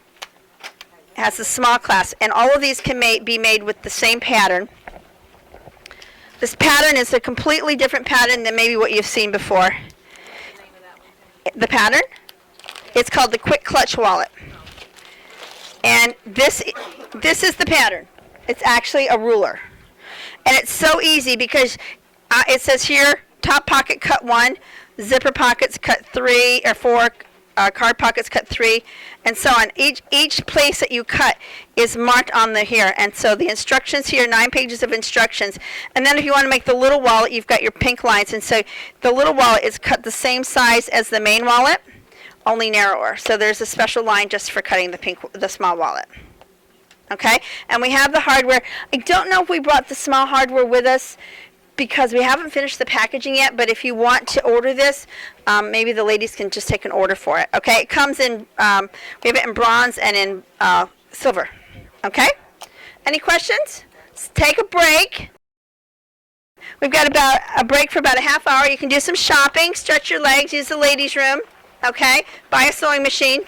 has a small clasp, and all of these can be made with the same pattern. This pattern is a completely different pattern than maybe what you've seen before. The pattern? It's called the Quick Clutch Wallet. And this is the pattern. It's actually a ruler. And it's so easy because it says here, top pocket cut 1, zipper pockets cut 3 or 4, card pockets cut 3, and so on. Each place that you cut is marked on here, and so the instructions here, 9 pages of instructions. And then if you want to make the little wallet, you've got your pink lines, and so the little wallet is cut the same size as the main wallet, only narrower. So there's a special line just for cutting the small wallet. Okay, and we have the hardware. I don't know if we brought the small hardware with us, because we haven't finished the packaging yet, but if you want to order this, maybe the ladies can just take an order for it. Okay, it comes in, we have it in bronze and in silver. Okay, any questions? Let's take a break. We've got about a break for about a half hour. You can do some shopping, stretch your legs, use the ladies' room. Okay, buy a sewing machine.